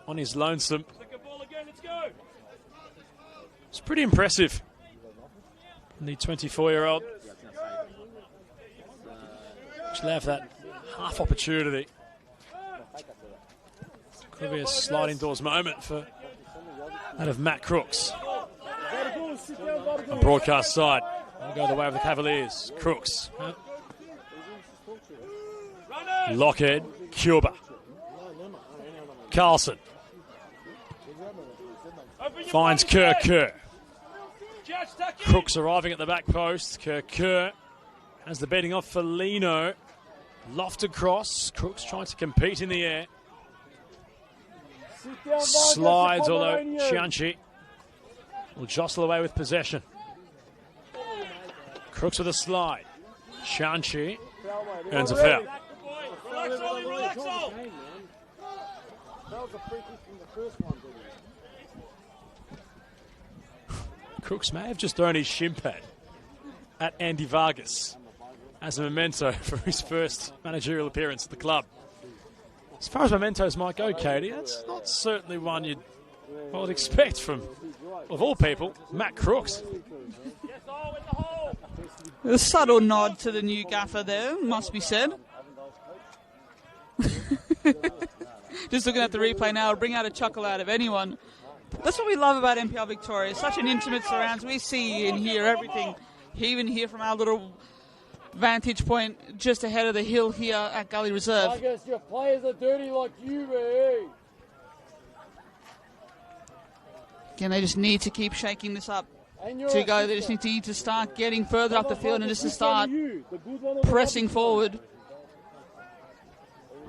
on his lonesome.
Second ball again, let's go.
It's pretty impressive. The 24-year-old actually have that half opportunity. Could be a sliding doors moment for that of Matt Crooks. On broadcast side, we'll go the way of the Cavaliers. Crooks. Lockhead, Cuba. Carlson. Finds Kerr. Crooks arriving at the back post. Kerr has the beating off for Lino. Lofted cross. Crooks trying to compete in the air. Slides, although Chianchi will jostle away with possession. Crooks with a slide. Chianchi earns a foul.
Relax, all.
Crooks may have just thrown his shin pad at Andy Vargas as a memento for his first managerial appearance at the club. As far as mementos might go, Katie, that's not certainly one I would expect from, of all people, Matt Crooks.
A subtle nod to the new gaffer there, must be said. Just looking at the replay now, it'll bring out a chuckle out of anyone. That's what we love about NPL Victoria. Such an intimate surrounds. We see and hear everything. Even here from our little vantage point just ahead of the hill here at Gully Reserve.
I guess your players are dirty like you, man.
Again, they just need to keep shaking this up.
And you're
To go, they just need to start getting further up the field and just to start pressing forward.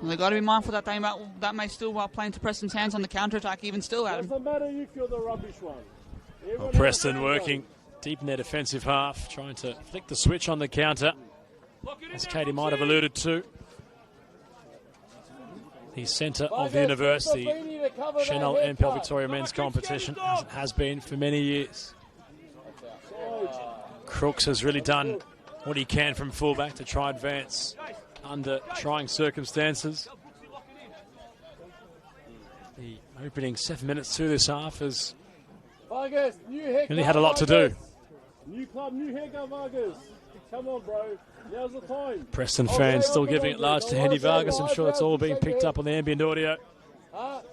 And they've got to be mindful that that may still while playing to Preston's hands on the counter-attack even still, Adam.
Doesn't matter if you're the rubbish one.
Well, Preston working deep in their defensive half, trying to flick the switch on the counter, as Katie might have alluded to. The centre of the universe, the Senol NPL Victoria men's competition, as it has been for many years. Crooks has really done what he can from fullback to try advance under trying circumstances. The opening 7 minutes to this half has
Vargas, new haircut,
really had a lot to do.
New club, new haircut, Vargas. Come on, bro. Now's the time.
Preston fans still giving it large to Henry Vargas. I'm sure it's all being picked up on the ambient audio.
What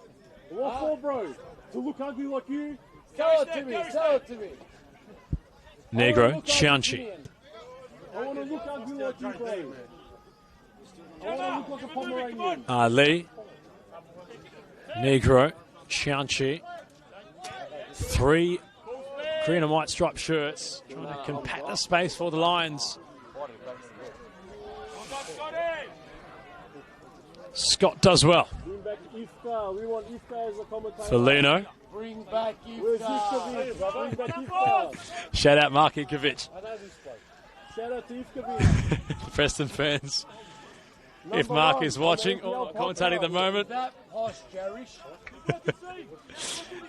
for, bro? To look ugly like you? Tell it to me. Tell it to me.
Negro, Chianchi.
I want to look ugly like you, bro. I want to look like a Pomeranian.
Ali, Negro, Chianchi. 3 green and white striped shirts, trying to compact the space for the Lions. Scott does well.
Bring back Ifka. We want Ifka as a commentator.
Felino.
Bring back Ifka. Where's Ifka? Bring back Ifka.
Shout out Mark Ivkovic.
I know this place. Shout out to Ifka.
Preston fans. If Mark is watching or commentating at the moment.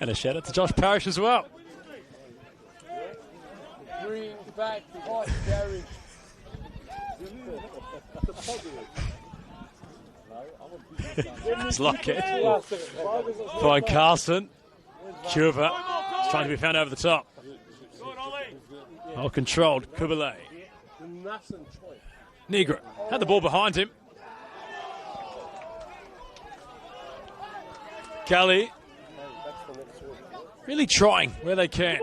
And a shout out to Josh Parrish as well.
Bring back Posh Garage.
It's Lockett. Find Carlson. Cuba is trying to be found over the top. Well controlled. Kubale. Negro had the ball behind him. Gully really trying where they can.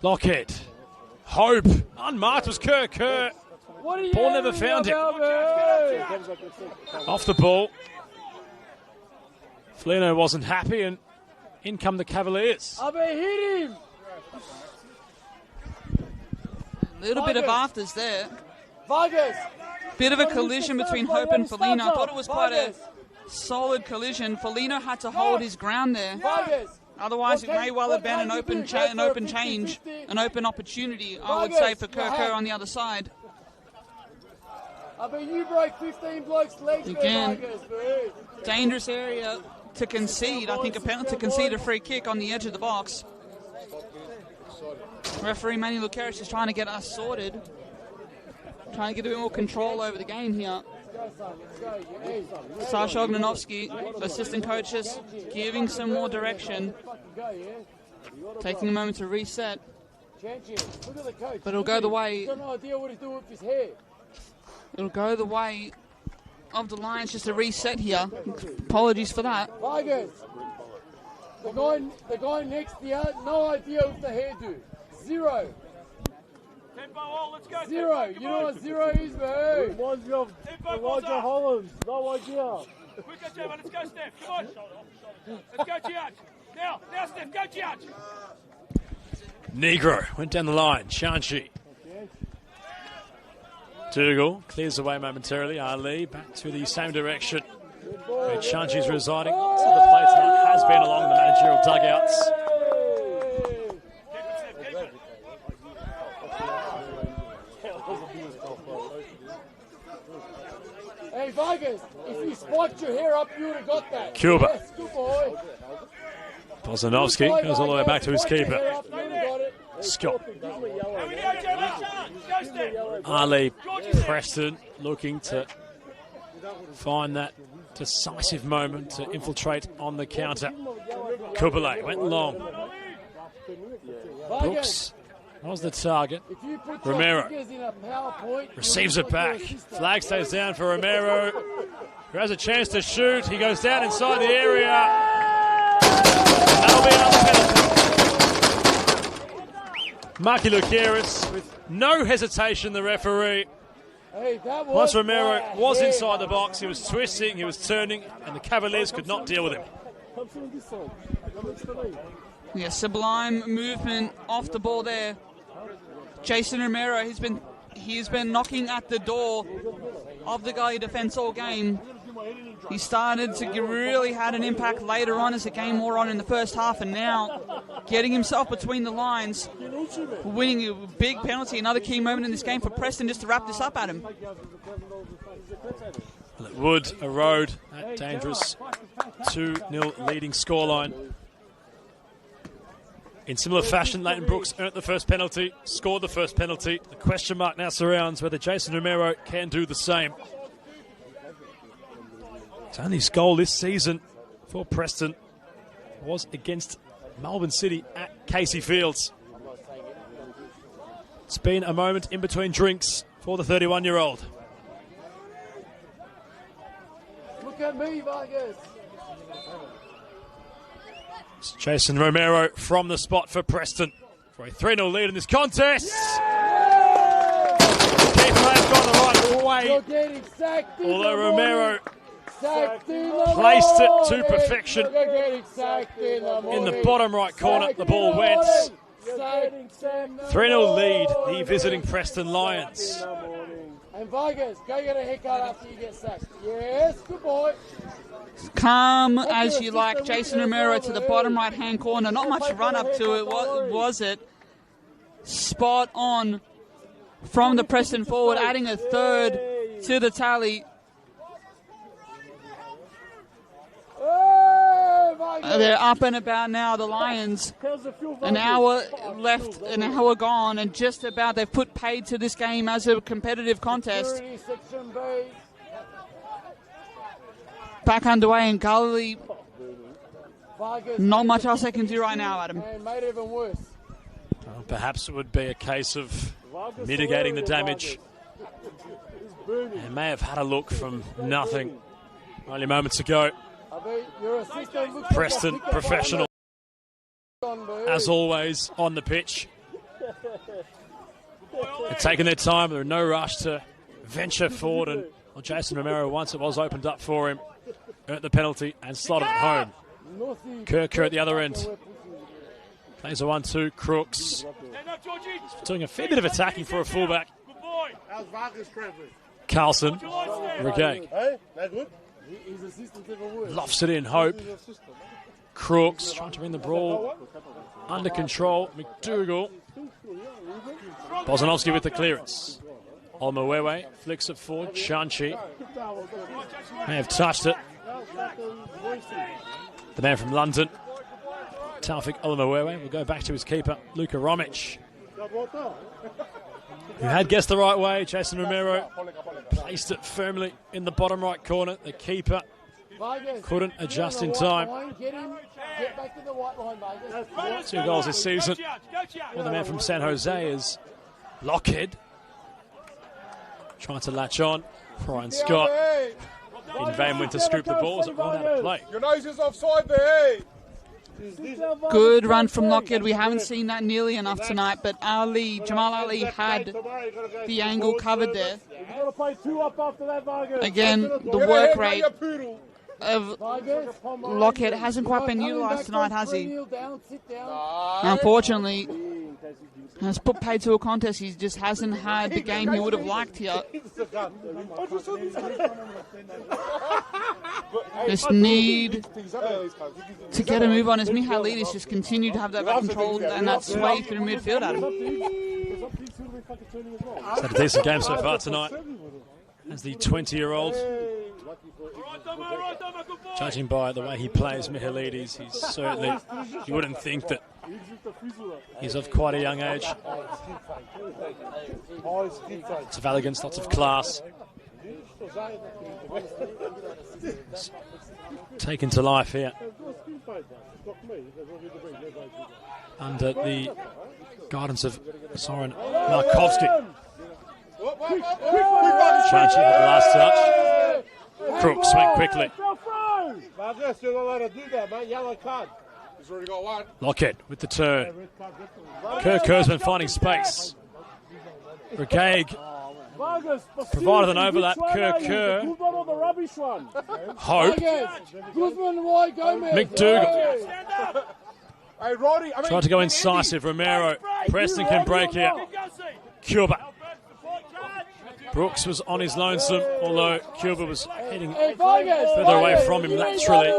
Lockett. Hope. Unmarked was Kerr. Ball never found him. Off the ball. Felino wasn't happy, and in come the Cavaliers.
Hit him.
Little bit of afters there.
Vargas.
Bit of a collision between Hope and Felino. I thought it was quite a solid collision. Felino had to hold his ground there. Otherwise, it may well have been an open change, an open opportunity, I would say, for Kerr on the other side.
You broke 15 blokes' legs.
Again, dangerous area to concede. I think a penalty to concede a free kick on the edge of the box. Referee Manny Lucaris is trying to get us sorted. Trying to get a bit more control over the game here. Sasha Ognanovsky, assistant coaches, giving some more direction. Taking a moment to reset. But it'll go the way. It'll go the way of the Lions, just a reset here. Apologies for that.
Vargas, the guy next to you, no idea of the hairdo. Zero.
Tempo all, let's go.
Zero. You know what zero is, man? Reminds me of Elijah Hollands. No idea.
Quicker, Gemma, let's go, Steph. Come on. Let's go, Giant. Now, Steph, go, Giant.
Negro went down the line. Shanchi. Dougal clears away momentarily. Ali back to the same direction. Where Shanchi's residing. Lots of the play tonight has been along the managerial dugouts.
Hey, Vargas, if you spiked your hair up, you would have got that.
Cuba.
Yes, good boy.
Bozanovsky goes all the way back to his keeper. Scott. Ali Preston looking to find that decisive moment to infiltrate on the counter. Kubale went long. Brooks was the target. Romero receives it back. Flag stays down for Romero, who has a chance to shoot. He goes down inside the area. That'll be another penalty. Marky Lucaris with no hesitation, the referee. Once Romero was inside the box, he was twisting, he was turning, and the Cavaliers could not deal with him.
Yeah, sublime movement off the ball there. Jason Romero, he's been knocking at the door of the Gully defence all game. He started to really had an impact later on as the game wore on in the first half, and now getting himself between the lines, winning a big penalty, another key moment in this game for Preston just to wrap this up, Adam.
Well, it would erode that dangerous 2-0 leading scoreline In similar fashion, Leighton Brooks earned the first penalty, scored the first penalty. The question mark now surrounds whether Jason Romero can do the same. His only goal this season for Preston was against Melbourne City at Casey Fields. It's been a moment in between drinks for the 31-year-old.
Look at me, Vargas.
It's Jason Romero from the spot for Preston for a 3-0 lead in this contest.
Yeah!
Keeper has gone the right way,
You're getting sacked in
although
the
Romero
sacked in the
placed it to
morning.
perfection.
You're getting sacked in the
In the
morning.
bottom right corner,
Sacked
the
in
ball
the
went.
morning. Sacked
3-0 lead, the visiting Preston Lions.
And Vargas, go get a haircut after you get sacked. Yes, good boy.
Calm as you like. Jason Romero to the bottom right-hand corner. Not much run up to it, was it? Spot on from the Preston forward, adding a third to the tally.
Hey, Vargas.
They're up and about now, the Lions. An hour left, an hour gone, and just about they've put paid to this game as a competitive contest.
Security section B.
Back underway in Gully.
Vargas.
Not much else they can do right now, Adam.
And made it even worse.
Well, perhaps it would be a case of mitigating the damage. They may have had a look from nothing only moments ago.
Your assistant looks
Preston,
like a
professional,
on,
as always, on the pitch. They're taking their time. They're in no rush to venture forward. And well, Jason Romero, once it was opened up for him, earned the penalty and slotted it home. Kerr at the other end. Plays a 1-2. Crooks doing a fair bit of attacking for a fullback. Carlson, Regay. Lofts it in, Hope. Crooks trying to bring the ball under control. McDougall. Bozanovsky with the clearance. Olmawewe flicks it forward. Chanchi may have touched it. The man from London, Taufik Olmawewe, will go back to his keeper, Luka Romic, who had guessed the right way. Jason Romero placed it firmly in the bottom right corner. The keeper couldn't adjust in time.
Get back to the white line, Vargas.
2 goals this season. Well, the man from San Jose is Lockhead. Trying to latch on. Brian Scott in vain went to scoop the ball as it ran out of play.
Your nose is offside there.
Good run from Lockhead. We haven't seen that nearly enough tonight, but Jamal Ali had the angle covered there. Again, the work rate of Lockhead hasn't quite been utilised tonight, has he? Unfortunately, has put paid to a contest. He just hasn't had the game he would have liked here. Just need to get a move on as Mihailidis just continued to have that back control and that sway through midfield, Adam.
He's had a decent game so far tonight as the 20-year-old. Judging by the way he plays, Mihailidis, he's certainly, you wouldn't think that he's of quite a young age. Lots of elegance, lots of class. Taken to life here under the guidance of Soren Markovsky. Chanchi had the last touch. Crooks went quickly. Lockett with the turn. Kerr's finding space. Regag provided an overlap. Kerr. Hope. McDougall. Tried to go incisive. Romero. Preston can break here. Cuba. Brooks was on his lonesome, although Cuba was heading further away from him laterally.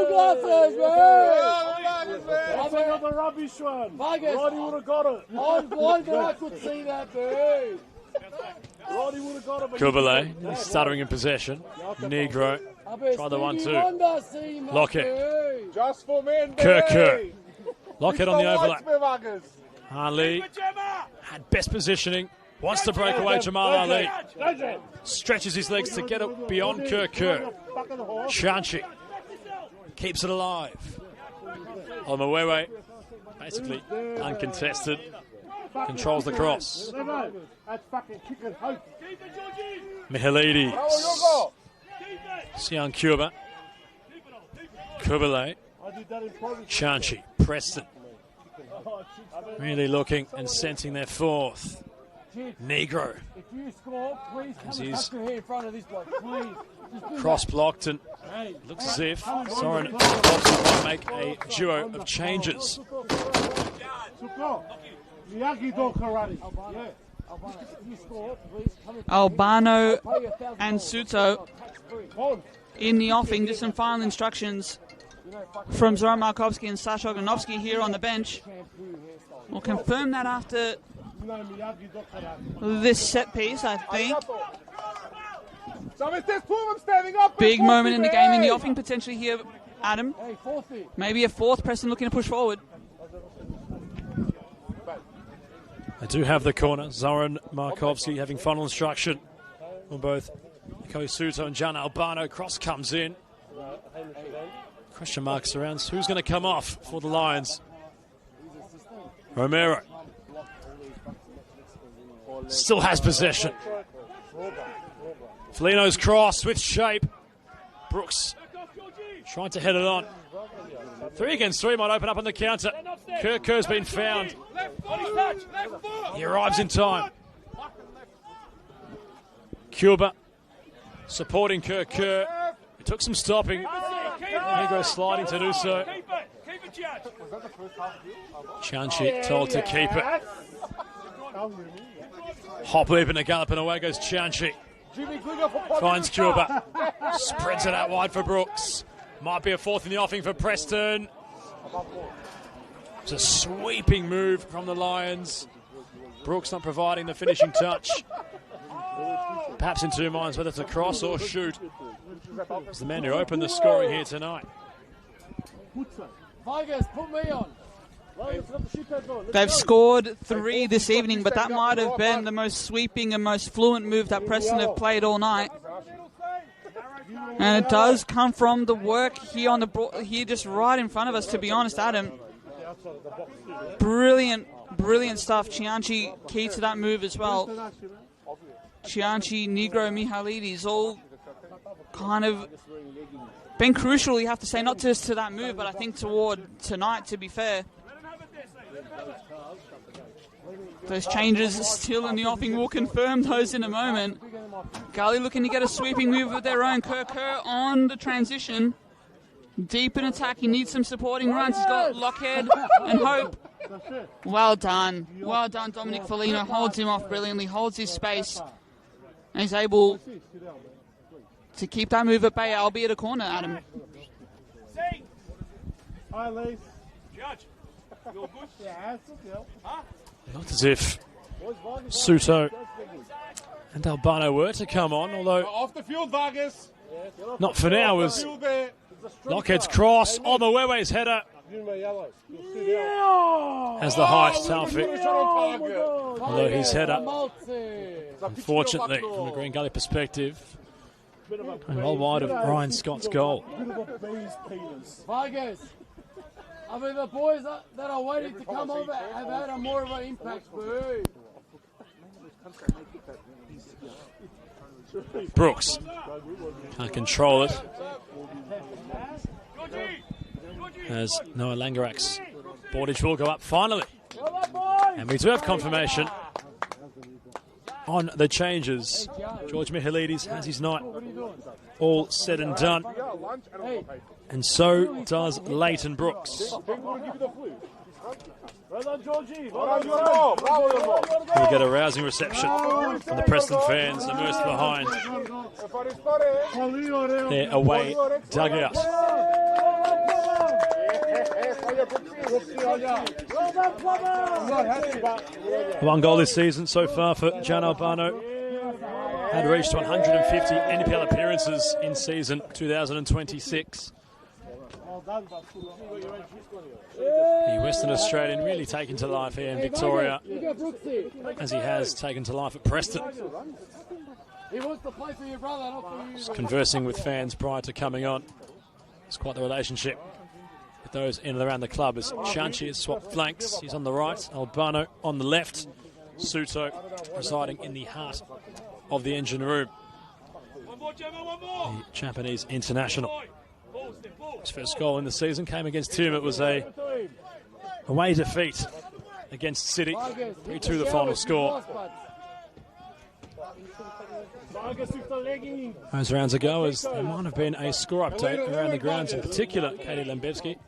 The rubbish one. Roddy would have got it. I'm blind that I could see that, dude. Roddy would have got it.
Kubale stuttering in possession. Negro tried the 1-2. Lockett.
Just for men.
Kerr. Lockhead on the overlap.
Vargas.
Ali had best positioning. Wants to break away. Jamal Ali stretches his legs to get it beyond Kerr. Chanchi keeps it alive. Olmawewe, basically uncontested, controls the cross. Mihalides, Sian Cuba, Kubele, Chanchi, Preston. Really looking and sensing their fourth. Negro.
If you score, please come and
He's
touch your hair in front of this bloke, please.
cross blocked and looks as if Soren might make a duo of changes.
Albano and Suto in the offing. Just some final instructions from Zoran Markovsky and Sasha Ogrenovsky here on the bench. We'll confirm that after this set piece, I think. Big moment in the game in the offing potentially here, Adam. Maybe a fourth. Preston looking to push forward.
They do have the corner. Zoran Markovsky having final instruction on both Koei Suto and Jan Albano. Cross comes in. Question mark surrounds who's going to come off for the Lions. Romero still has possession. Felino's cross with shape. Brooks trying to head it on. 3 against 3 might open up on the counter. Kerr's been found. He arrives in time. Cuba supporting Kerr. It took some stopping. Negro sliding to do so. Chanchi told to keep it. Hop leap and a gallop and away goes Chanchi. Finds Cuba. Spreads it out wide for Brooks. Might be a fourth in the offing for Preston. It's a sweeping move from the Lions. Brooks not providing the finishing touch. Perhaps in two minds whether to cross or shoot. It's the man who opened the scoring here tonight.
Vargas, put me on.
They've scored 3 this evening, but that might have been the most sweeping and most fluent move that Preston have played all night. And it does come from the work here on the here, just right in front of us. To be honest, Adam, brilliant stuff. Chianchi key to that move as well. Chianchi, Negro, Mihalides, all kind of been crucial. You have to say, not just to that move, but I think toward tonight. To be fair. Those changes still in the offing. We'll confirm those in a moment. Gully looking to get a sweeping move of their own. Kerr on the transition. Deep in attack. He needs some supporting runs. He's got Lockhead and Hope. Well done. Well done, Dominic Felino. Holds him off brilliantly. Holds his space. And he's able to keep that move at bay, albeit a corner, Adam.
Hi, Lee.
Judge, you're good?
Yeah, it's okay.
Not as if Suto and Albano were to come on, although
Off the field, Vargas.
not for now. Was
Field there.
Lockhead's cross on the Wewe's header as the highest Taufik. Although his header, unfortunately, from a Green Gully perspective, well wide of Ryan Scott's goal.
Vargas. I mean, the boys that are waiting to come over have had a more of an impact.
Brooks can't control it as Noah Langerak's boardage will go up finally. And we do have confirmation on the changes. George Mihalides has his night all said and done. And so does Leighton Brooks. We'll get a rousing reception from the Preston fans immersed behind their away dugout. One goal this season so far for Jan Albano. Had reached 150 NPL appearances in season 2026. The Western Australian really taken to life here in Victoria, as he has taken to life at Preston.
He wants to play for your brother, not for you.
Just conversing with fans prior to coming on. It's quite the relationship with those in and around the club, as Chanchi has swapped flanks. He's on the right, Albano on the left. Suto residing in the heart of the engine room. The Japanese international. His first goal in the season came against him. It was a away defeat against City. 3-2 the final score. Those rounds ago, as there might have been a score update around the grounds, in particular, Katie Lembevsky,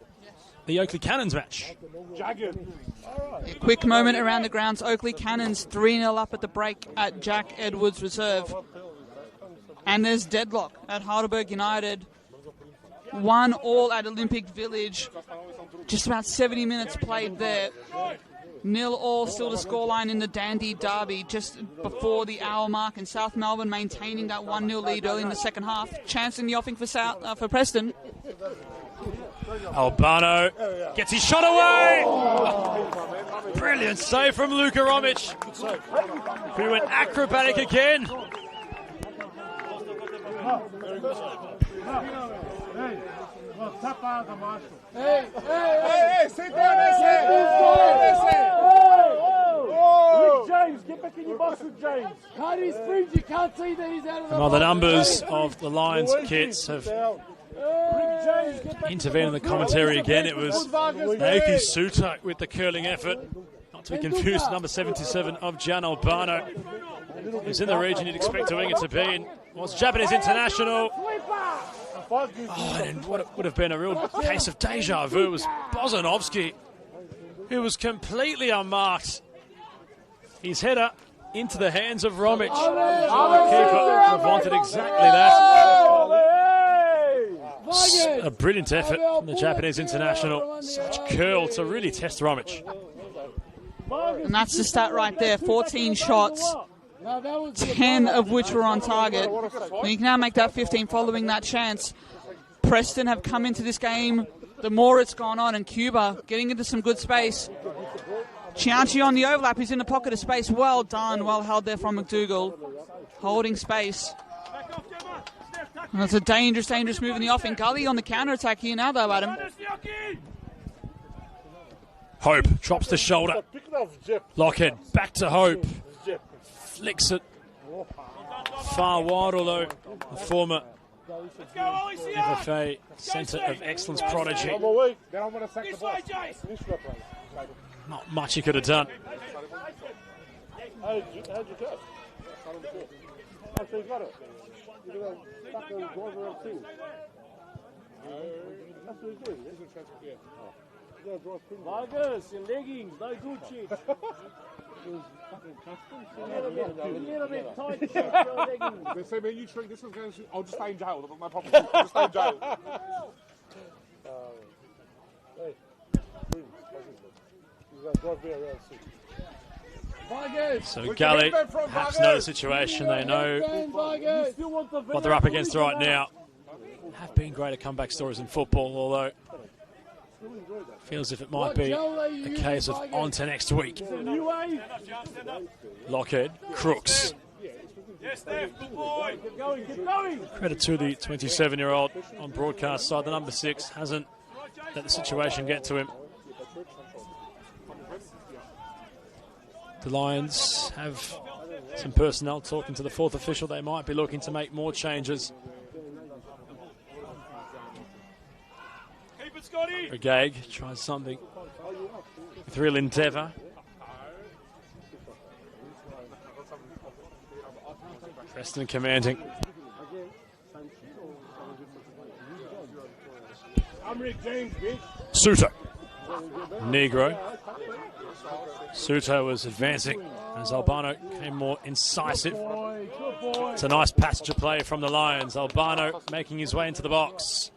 the Oakley Cannons match.
A quick moment around the grounds. Oakley Cannons 3-0 up at the break at Jack Edwards Reserve. And there's deadlock at Heidelberg United. 1-1 at Olympic Village. Just about 70 minutes played there. 0-0 still the scoreline in the Dandy Derby just before the hour mark, and South Melbourne maintaining that 1-0 lead early in the second half. Chance in the offing for for Preston.
Albano gets his shot away. Brilliant save from Luka Romic, who went acrobatic again.
Hey, sit down, Rick James, get back in your box with James. Cut his fringe, you can't see that he's out of the
Well, the numbers of the Lions kits have intervened in the commentary again. It was Naoki Suto with the curling effort. Not to be confused with number 77 of Gian Albano, who's in the region you'd expect a winger to be, and was Japanese international. Oh, and what would have been a real case of deja vu was Bozanovsky, who was completely unmarked. His header into the hands of Romic. The keeper would have wanted exactly that. A brilliant effort from the Japanese international. Such curl to really test Romic.
And that's the stat right there. 14 shots, 10 of which were on target. And you can now make that 15 following that chance. Preston have come into this game, the more it's gone on, and Cuba getting into some good space. Chianchi on the overlap, he's in the pocket of space. Well done, well held there from McDougall. Holding space. And that's a dangerous move in the offing. Gully on the counter-attack here now though, Adam.
Hope drops the shoulder. Lockhead back to Hope. Flicks it far wide, although the former FFA Centre of Excellence prodigy, not much he could have done.
Vargas, your leggings, no good shit. A little bit tight shit, your leggings.
They say, man, you shrink, this one's going to... I'll just stay in jail, that's my problem. I'll just stay in jail.
So Gully perhaps know the situation. They know what they're up against right now. Have been greater comeback stories in football, although feels if it might be a case of on to next week. Lockhead, Crooks. Credit to the 27-year-old on broadcast side. The number 6 hasn't let the situation get to him. The Lions have some personnel talking to the 4th official. They might be looking to make more changes. Regag tries something with real endeavour. Preston commanding. Suto. Negro. Suto was advancing as Albano came more incisive. It's a nice passage of play from the Lions. Albano making his way into the box.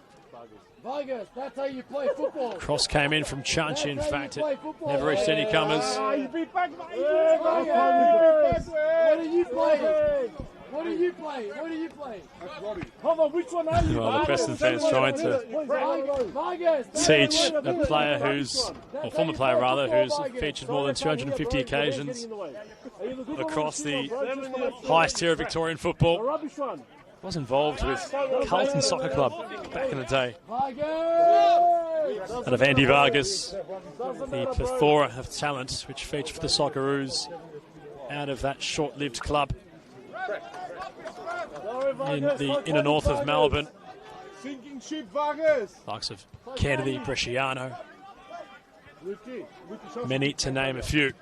Vargas, that's how you play football.
Cross came in from Chanchi, in fact. It never reached any comers.
What are you playing? What do you play? What do you play? Hold on, which one are you?
Well, the Preston fans trying to teach a player who's, or former player rather, who's featured more than 250 occasions across the highest tier of Victorian football. Was involved with Carlton Soccer Club back in the day. Out of Andy Vargas, the plethora of talent which featured for the Socceroos out of that short-lived club in the inner north of Melbourne. Likes of Kennedy, Bresciano, many to name a few.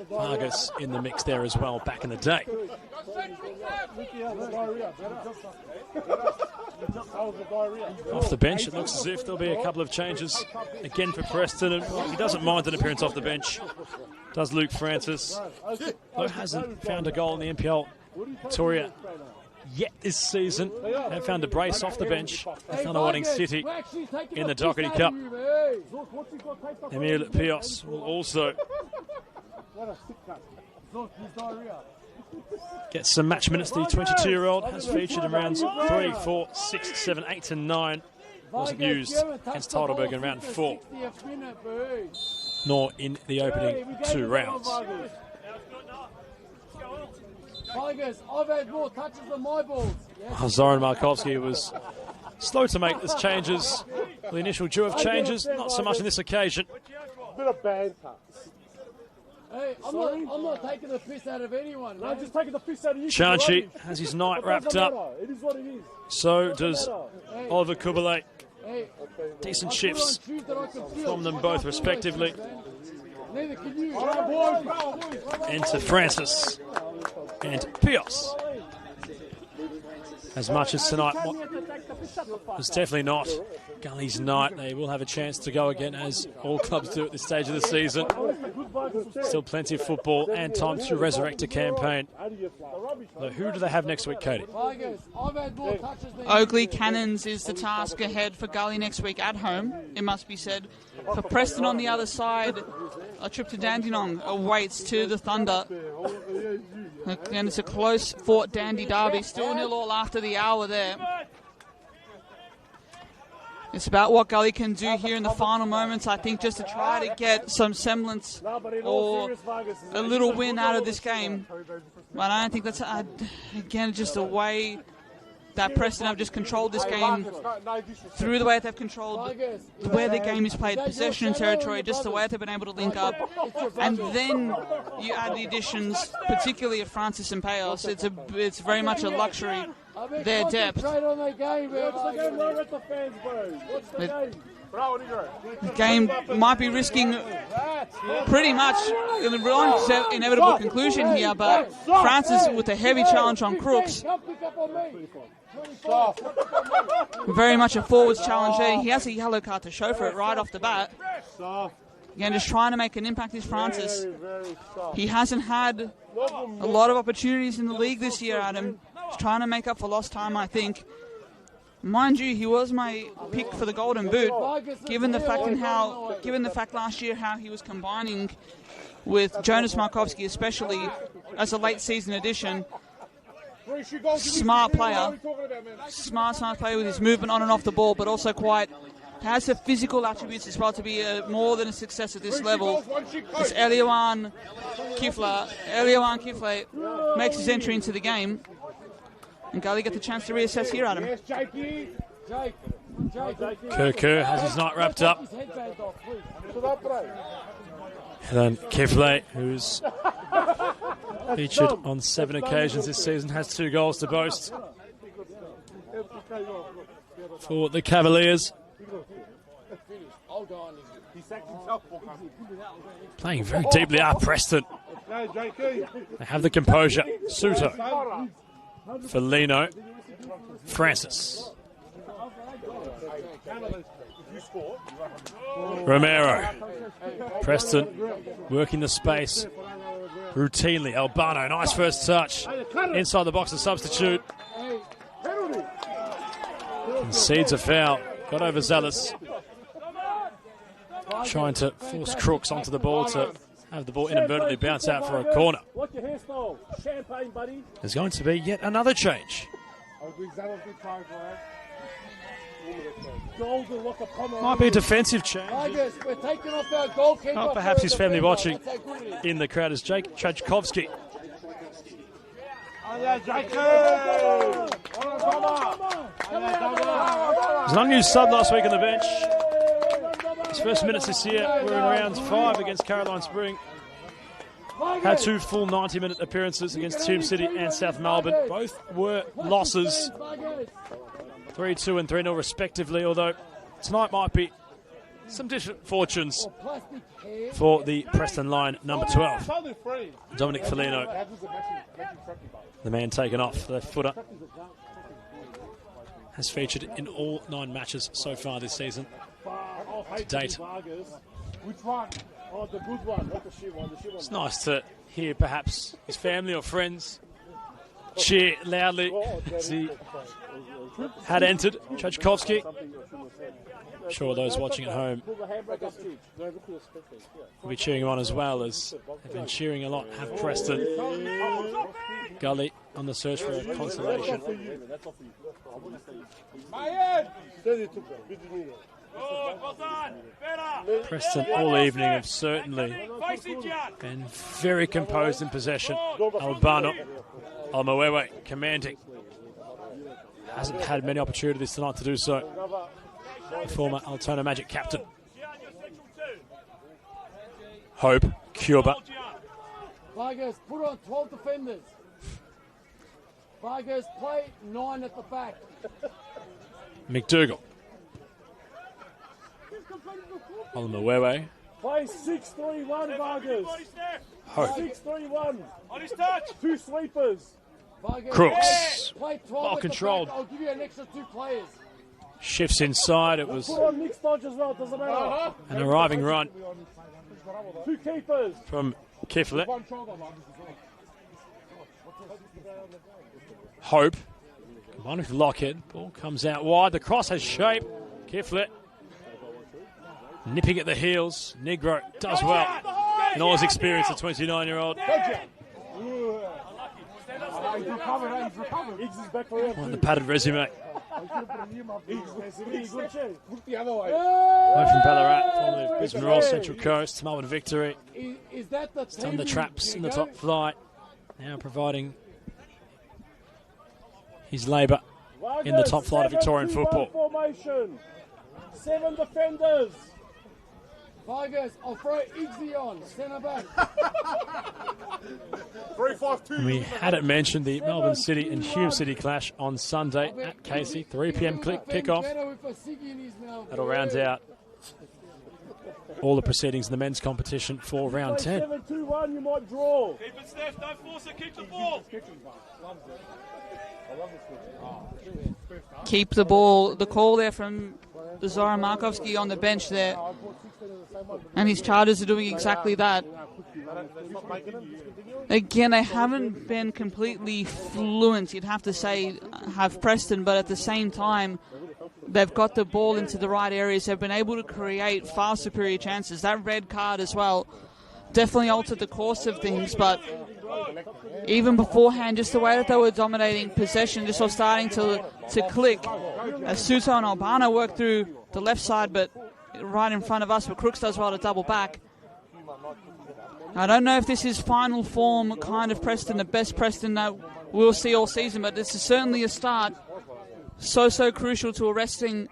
Vargas in the mix there as well back in the day. Off the bench, it looks as if there'll be a couple of changes again for Preston. And he doesn't mind an appearance off the bench. Does Luke Francis, though hasn't found a goal in the NPL Victoria yet this season. They've found a brace off the bench. They found a Wanting City in the Doherty Cup. Emil Pios will also get some match minutes. The 22-year-old has featured in rounds 3, 4, 6, 7, 8 and 9. Wasn't used against Heidelberg in round 4, nor in the opening 2 rounds.
I've had more touches than my balls.
Zoran Markovski was slow to make these changes. The initial due of changes, not so much on this occasion.
Bit of banter. Hey, I'm not taking the piss out of anyone. I'm just taking the piss out of you.
Chanchi has his night wrapped up.
It is what it is.
So does Oliver Kubalay. Decent shifts from them both respectively. Into Francis and Pios. As much as tonight was definitely not Gully's night. They will have a chance to go again, as all clubs do at this stage of the season. Still plenty of football and time to resurrect a campaign. So who do they have next week, Cody?
Oakley Cannons is the task ahead for Gully next week at home, it must be said. For Preston on the other side, a trip to Dandenong awaits to the Thunder. And it's a close fought Dandy derby, still 0-0 after the hour there. It's about what Gully can do here in the final moments, I think, just to try to get some semblance or a little win out of this game. But I don't think that's, again, just a way that Preston have just controlled this game through the way that they've controlled where the game is played, possession and territory, just the way that they've been able to link up. And then you add the additions, particularly of Francis and Pios. It's very much a luxury, their depth. The game might be risking pretty much the inevitable conclusion here, but Francis with a heavy challenge on Crooks. Very much a forwards challenge there. He has a yellow card to show for it right off the bat. Again, just trying to make an impact is Francis. He hasn't had a lot of opportunities in the league this year, Adam. He's trying to make up for lost time, I think. Mind you, he was my pick for the Golden Boot, given the fact last year how he was combining with Jonas Markovski, especially as a late season addition. Smart player with his movement on and off the ball, but also has the physical attributes as well to be more than a success at this level. As Eliawan Kifle makes his entry into the game. And Gully get the chance to reassess here, Adam.
Kerr has his night wrapped up. And then Kifle, who's featured on 7 occasions this season, has 2 goals to boast for the Cavaliers. Playing very deeply up Preston. They have the composure. Suto. Felino, Francis, Romero, Preston working the space routinely. Albano, nice first touch inside the box, a substitute. Concedes a foul. Got overzealous, trying to force Crooks onto the ball to have the ball inadvertently bounce out for a corner.
What's your hairstyle? Champagne, buddy.
There's going to be yet another change.
Golden like a Pomeranian.
Might be a defensive change.
Tigers, we're taking off our goalkeeper.
Oh, perhaps his family watching
That's how good it is.
in the crowd is Jake Chajkovsky. There's an unused sub last week on the bench. His first minutes this year were in round 5 against Caroline Spring. Had 2 full 90-minute appearances against Tomb City and South Melbourne. Both were losses, 3-2 and 3-0 respectively, although tonight might be some different fortunes for the Preston line, number 12. Dominic Felino, the man taken off, the footer, has featured in all 9 matches so far this season to date.
Which one? Oh, the good one, not the shit one. The shit one.
It's nice to hear perhaps his family or friends cheer loudly as he had entered. Chajkovsky, I'm sure those watching at home will be cheering him on as well, as they've been cheering a lot. Have Preston. Gully on the search for a consolation. Preston all evening have certainly been very composed in possession. Albano Almawewe commanding. Hasn't had many opportunities tonight to do so. The former Altona Magic captain. Hope, Cuba.
Vargas, put on 12 defenders. Vargas, play 9 at the back.
McDougall. Almawewe.
Play 6-3-1, Vargas.
Hope.
6-3-1.
On his touch.
2 sleepers. Vargas,
Crooks.
play 12
Well
at the
controlled.
back. I'll give you an extra 2 players.
Shifts inside. It was
Put on Nick Stodge as well, doesn't matter.
an arriving run
2 keepers.
from Kiflet. Hope. Combined with Lockhead. Ball comes out wide. The cross has shape. Kiflet nipping at the heels. Negro does well. In all his experience, the 29-year-old.
He's recovered. Iggs is back for
On the padded resume.
Look the other way.
Away from Ballarat, formerly of Brisbane Royal, Central Coast, Melbourne Victory.
Is that the
Done the traps in the top flight. Now providing his labour in the top flight of Victorian football.
Formation. 7 defenders. Vargas, I'll throw Iggsy on, centre back.
3-5-2.
And we had it mentioned, the Melbourne City and Hume City clash on Sunday at Casey. 3 p.m. kickoff. That'll round out all the proceedings in the men's competition for round 10.
7-2-1, you might draw.
Keep it, Steph. Don't force it. Keep the ball.
Keep the ball. The call there from Zoran Markovsky on the bench there. And his Chargers are doing exactly that. Again, they haven't been completely fluent, you'd have to say, have Preston, but at the same time, they've got the ball into the right areas. They've been able to create far superior chances. That red card as well definitely altered the course of things, but even beforehand, just the way that they were dominating possession just was starting to click. As Suto and Albano worked through the left side, but right in front of us, but Crooks does well to double back. I don't know if this is final form kind of Preston, the best Preston that we'll see all season, but this is certainly a start. So crucial to arresting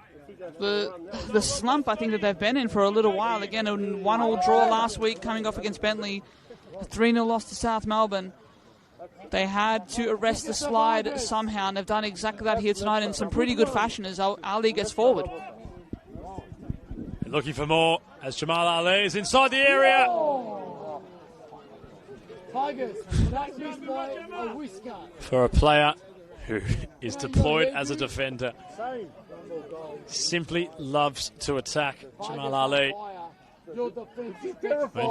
the slump I think that they've been in for a little while. Again, a 1-1 draw last week coming off against Bentley, a 3-0 loss to South Melbourne. They had to arrest the slide somehow, and they've done exactly that here tonight in some pretty good fashion as Ali gets forward.
Looking for more as Jamal Ali is inside the area.
Tigers, that missed by a whisker.
For a player who is deployed as a defender, simply loves to attack. Jamal Ali went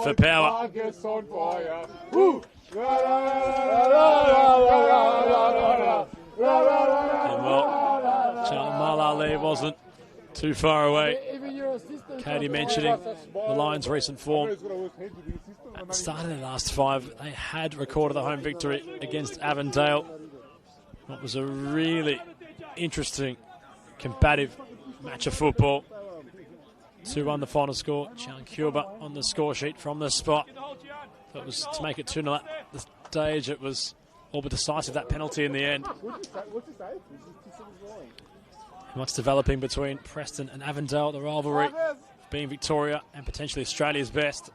for power.
Vargas on fire.
And well, Jamal Ali wasn't too far away. Katie mentioning the Lions' recent form at the start of their last 5, they had recorded a home victory against Avondale. What was a really interesting, combative match of football. 2-1 the final score. Chan Cuba on the score sheet from the spot. That was to make it 2-0 at the stage. It was all but decisive, that penalty in the end. What's developing between Preston and Avondale, the rivalry being Victoria and potentially Australia's best.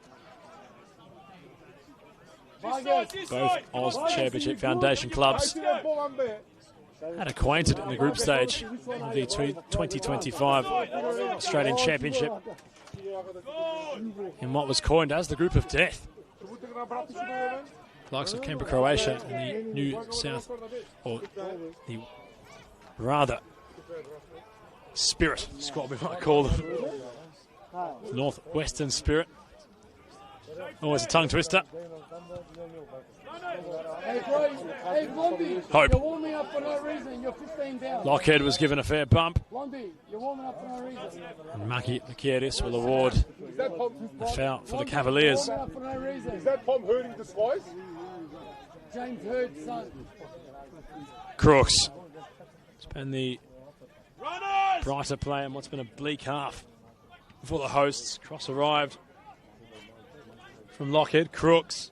Both Oz Championship Foundation clubs had acquainted in the group stage of the 2025 Australian Championship in what was coined as the Group of Death. The likes of Canberra, Croatia and the New South, or the rather Spirit squad we might call them. Northwestern Spirit. Always a tongue twister.
Hey, Blondie,
Hope.
you're warming up for no reason. You're 15 down.
Lockhead was given a fair bump.
Blondie, you're warming up for no reason.
And Maki Lakietis will award the foul for the Cavaliers.
Warming up for no reason.
Is that Tom Hurd in disguise?
James Hurd's son.
Crooks. It's been the brighter play in what's been a bleak half for the hosts. Cross arrived from Lockhead. Crooks.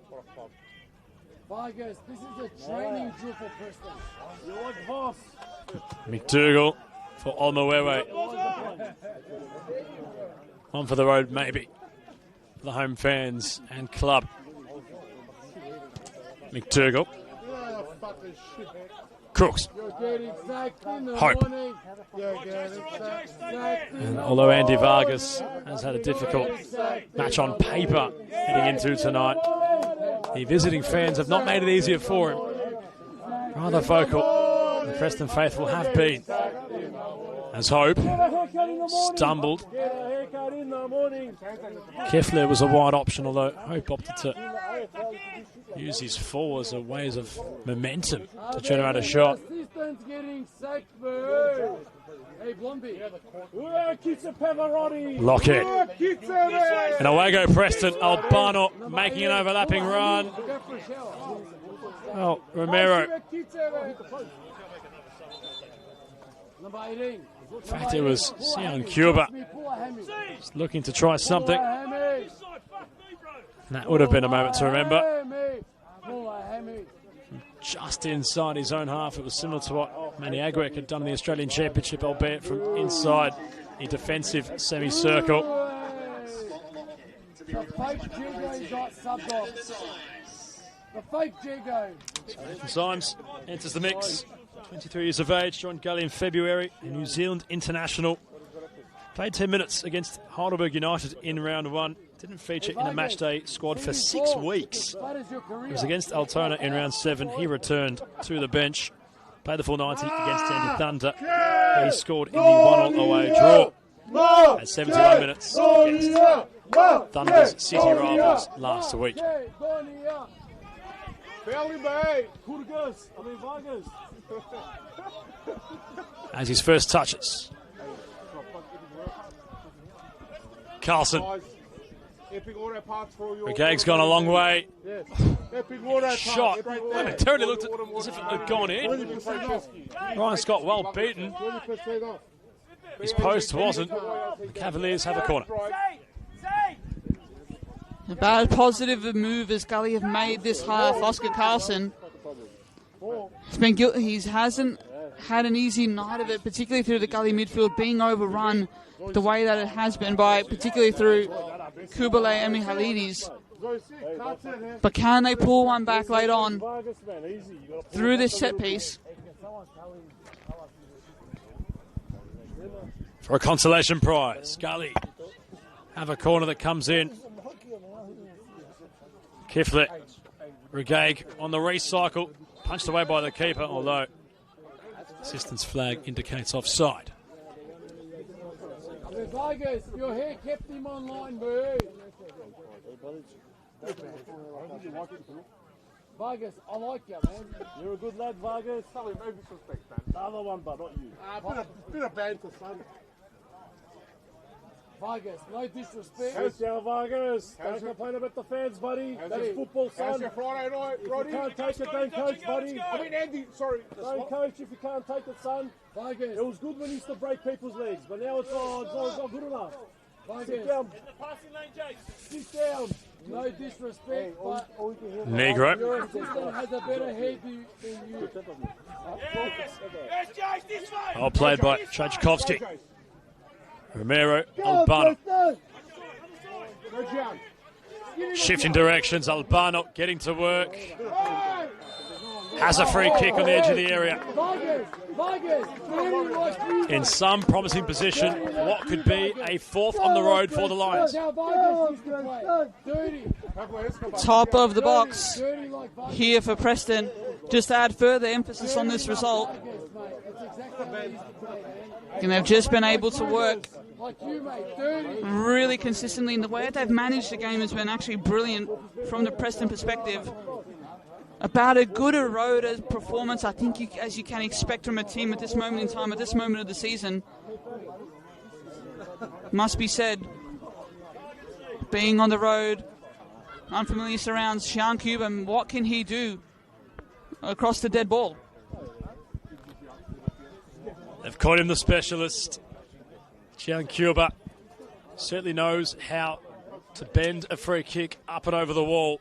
Vargas, this is a training drill for Preston.
You're like Voss.
McDougall for Olmawewe. One for the road, maybe. For the home fans and club. McDougall. Crooks. Hope. And although Andy Vargas has had a difficult match on paper heading into tonight, the visiting fans have not made it easier for him. Rather vocal, the Preston faithful have been. As Hope stumbled. Keffler was a wide option, although Hope opted to use his fall as a ways of momentum to generate a shot. Lockhead. And away go Preston. Albano making an overlapping run. Oh, Romero. In fact, it was Senol Cuba looking to try something. And that would have been a moment to remember. Just inside his own half, it was similar to what Manny Agwek had done in the Australian Championship, albeit from inside a defensive semicircle.
The fake Jigo got subbed off. The fake Jigo.
Nathan Symes enters the mix. 23 years of age, joined Gully in February, a New Zealand international. Played 10 minutes against Heidelberg United in round 1. Didn't feature in a matchday squad for 6 weeks. It was against Altona in round 7. He returned to the bench. Played the full 90 against Sandy Thunder. He scored in the 1-1 away draw at 71 minutes against Thunder's City rivals last week. As his first touches. Carlson. Regag's gone a long way. Shot. Momentarily looked as if it had gone in. Ryan Scott well beaten. His post wasn't. The Cavaliers have a corner.
A bad positive move as Gully have made this half. Oscar Carlson. He hasn't had an easy night of it, particularly through the Gully midfield being overrun the way that it has been by, particularly through Kubale and Mihalidis. But can they pull one back late on through this set piece?
For a consolation prize, Gully have a corner that comes in. Kiflet, Regag on the recycle, punched away by the keeper, although assistance flag indicates offside.
Vargas, your hair kept him online, bro. Vargas, I like you, man.
You're a good lad, Vargas. Sorry, no disrespect, man.
The other one, but not you.
Bit of banter, son.
Vargas, no disrespect.
Sit down, Vargas. Don't complain about the fans, buddy. That's football, son.
How's your Friday night,
If
Roddy?
you can't take it, don't coach, buddy.
I mean, Andy, sorry.
Don't coach if you can't take it, son.
Vargas.
It was good when he used to break people's legs, but now it's not good enough.
Vargas.
Sit down.
Passing lane, Jake.
Sit down.
No disrespect, but
Negro.
your assistant has a better head than you.
Yes, Jake, this way.
Well played by Trajkovski. Romero, Albano. Shifting directions, Albano getting to work. Has a free kick on the edge of the area. In some promising position, what could be a fourth on the road for the Lions.
Top of the box here for Preston. Just to add further emphasis on this result. And they've just been able to work really consistently. And the way they've managed the game has been actually brilliant from the Preston perspective. About as good a road as performance, I think, as you can expect from a team at this moment in time, at this moment of the season. Must be said, being on the road, unfamiliar surrounds, Sean Cuban, what can he do across the dead ball?
They've called him the specialist. Gian Cuba certainly knows how to bend a free kick up and over the wall.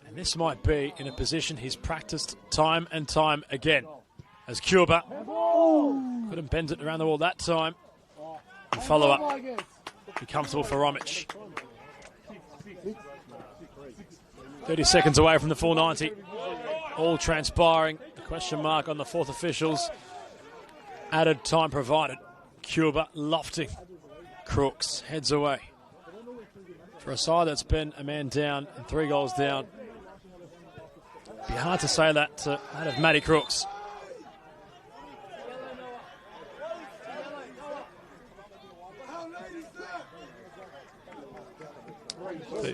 And this might be in a position he's practiced time and time again. As Cuba couldn't bend it around the wall that time. And follow up. Be comfortable for Romic. 30 seconds away from the full 90. All transpiring. A question mark on the fourth officials. Added time provided. Cuba lofting. Crooks heads away. For a side that's been a man down and 3 goals down, be hard to say that to that of Matty Crooks.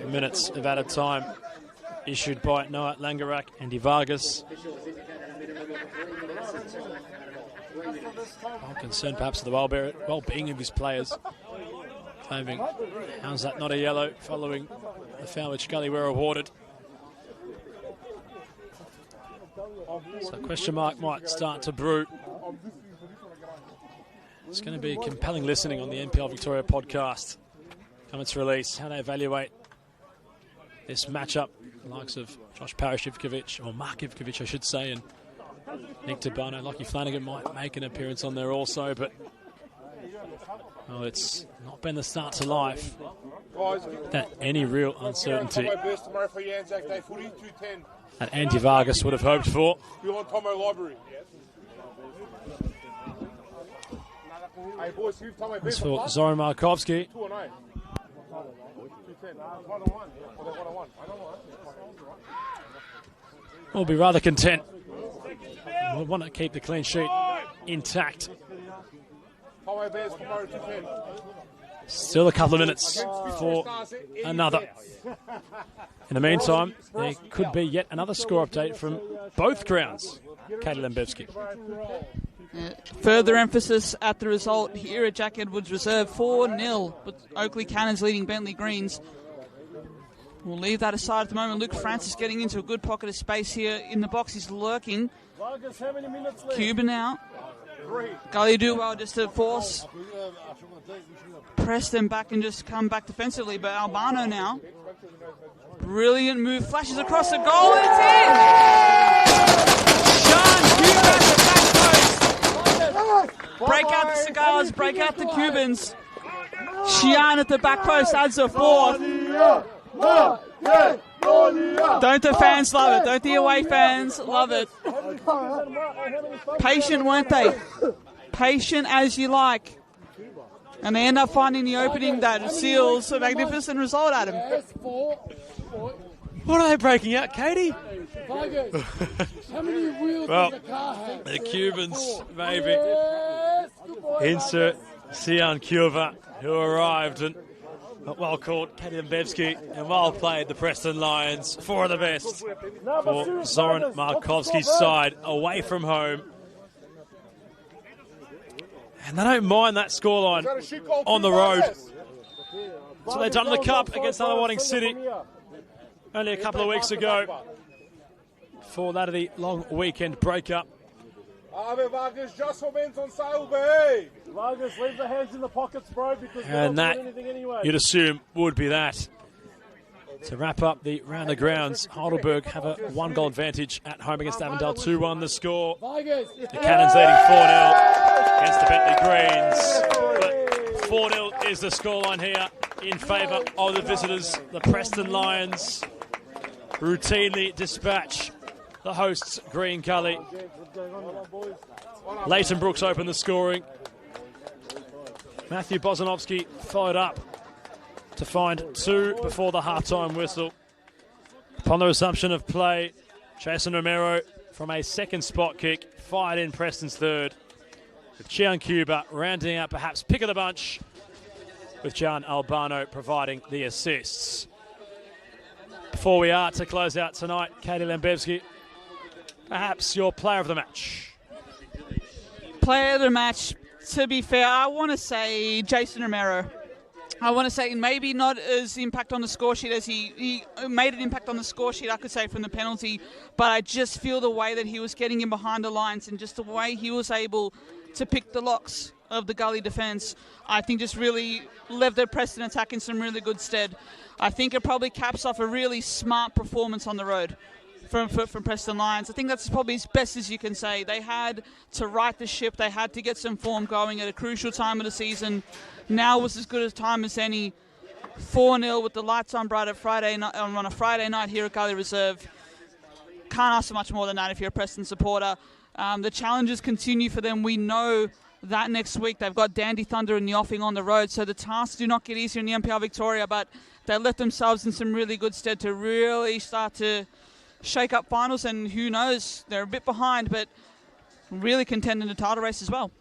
Minutes of added time issued by Noah Langerak and Vargas. I'm concerned perhaps with the well-being of his players. Claiming, how's that not a yellow following the foul which Gully were awarded? So question mark might start to brew. It's going to be compelling listening on the NPL Victoria podcast. Come its release, how they evaluate this matchup. The likes of Josh Parashivkovic, or Mark Ivkovic I should say, and Nick Tabano. Lockie Flanagan might make an appearance on there also, but well, it's not been the start to life. Without any real uncertainty that Andy Vargas would have hoped for. As for Zoran Markovski, we'll be rather content. We'll want to keep the clean sheet intact. Still a couple of minutes for another. In the meantime, there could be yet another score update from both grounds. Katie Lembevsky.
Further emphasis at the result here at Jack Edwards Reserve, 4-0, with Oakley Cannons leading Bentley Greens. We'll leave that aside at the moment. Luke Francis getting into a good pocket of space here in the box. He's lurking. Cuban now. Gully do well just to force Preston back and just come back defensively. But Albano now. Brilliant move. Flashes across the goal and it's in! Sean Cuban at the back post. Break out the cigars, break out the Cubans. Xian at the back post adds a fourth. Don't the fans love it? Don't the away fans love it? Patient, weren't they? Patient as you like. And they end up finding the opening that seals a magnificent result at him.
What are they breaking out, Katie?
How many wheels
Well,
does the car have?
the Cubans, maybe. Insert Sian Cuba, who arrived and well caught Katie Lembevsky and well played the Preston Lions. 4 of the best for Zoran Markovski's side away from home. And they don't mind that scoreline on the road. So they've done the Cup against Nunawading City only a couple of weeks ago for that of the long weekend breakup.
Vargas, just for men's on sale, B. Vargas, leave the hands in the pockets, bro, because we're
And
not
that,
doing anything anyway.
you'd assume, would be that. To wrap up the round the grounds, Heidelberg have a 1-goal advantage at home against Avondale. 2-1 the score. The Cannons leading 4-0 against the Bentley Greens. But 4-0 is the scoreline here in favour of the visitors. The Preston Lions routinely dispatch the hosts, Green Gully. Leighton Brooks opened the scoring. Matthew Bozanovsky followed up to find 2 before the half-time whistle. Upon the resumption of play, Jason Romero from a second spot kick fired in Preston's third, with Gian Cuba rounding out perhaps pick of the bunch, with Gian Albano providing the assists. Before we are to close out tonight, Katie Lembevsky, perhaps your player of the match.
Player of the match, to be fair, I want to say Jason Romero. I want to say maybe not as impact on the score sheet as he made an impact on the score sheet, I could say, from the penalty, but I just feel the way that he was getting in behind the lines and just the way he was able to pick the locks of the Gully defence, I think just really left their Preston attack in some really good stead. I think it probably caps off a really smart performance on the road from Preston Lions. I think that's probably as best as you can say. They had to right the ship. They had to get some form going at a crucial time of the season. Now was as good a time as any. 4-0 with the lights on bright on a Friday night here at Gully Reserve. Can't ask for much more than that if you're a Preston supporter. The challenges continue for them. We know that next week they've got Dandy Thunder in the offing on the road, so the tasks do not get easier in the NPL Victoria, but they left themselves in some really good stead to really start to shake up finals, and who knows, they're a bit behind, but really contending the title race as well.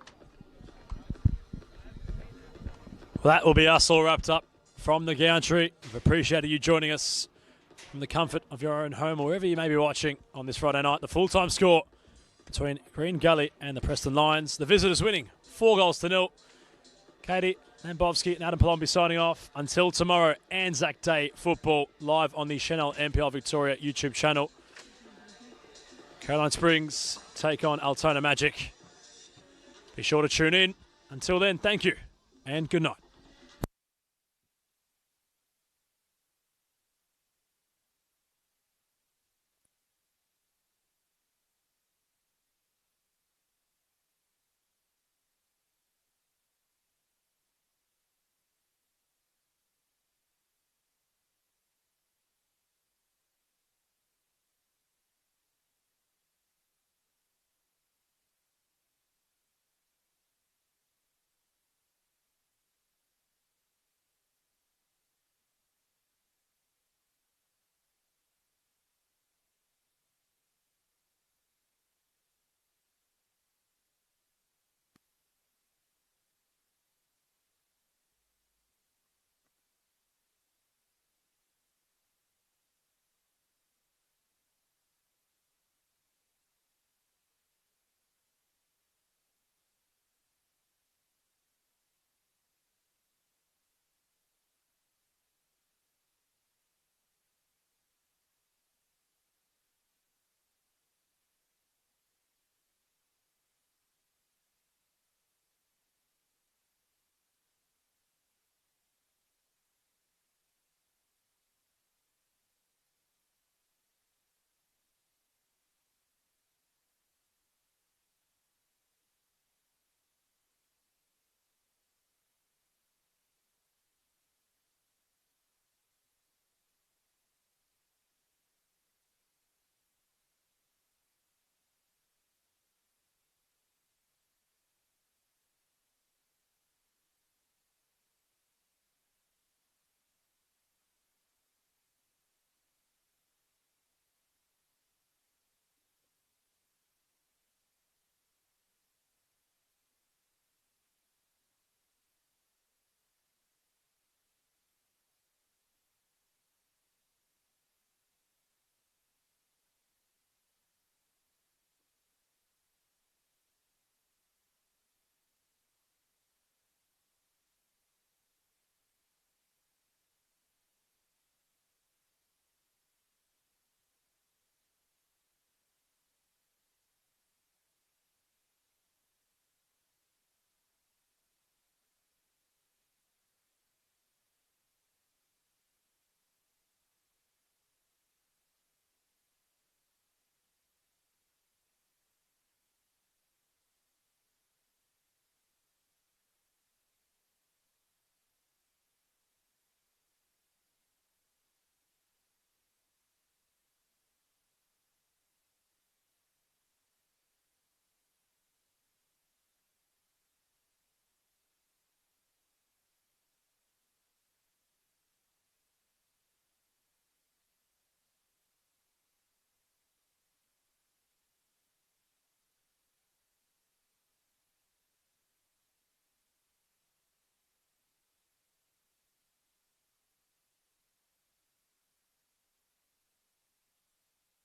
Well, that will be us all wrapped up from the Gowntry. We've appreciated you joining us from the comfort of your own home or wherever you may be watching on this Friday night. The full-time score between Green Gully and the Preston Lions. The visitors winning 4-0. Katie Lembovsky and Adam Palombi signing off. Until tomorrow, Anzac Day football live on the Senol NPL Victoria YouTube channel. Caroline Springs take on Altona Magic. Be sure to tune in. Until then, thank you and good night.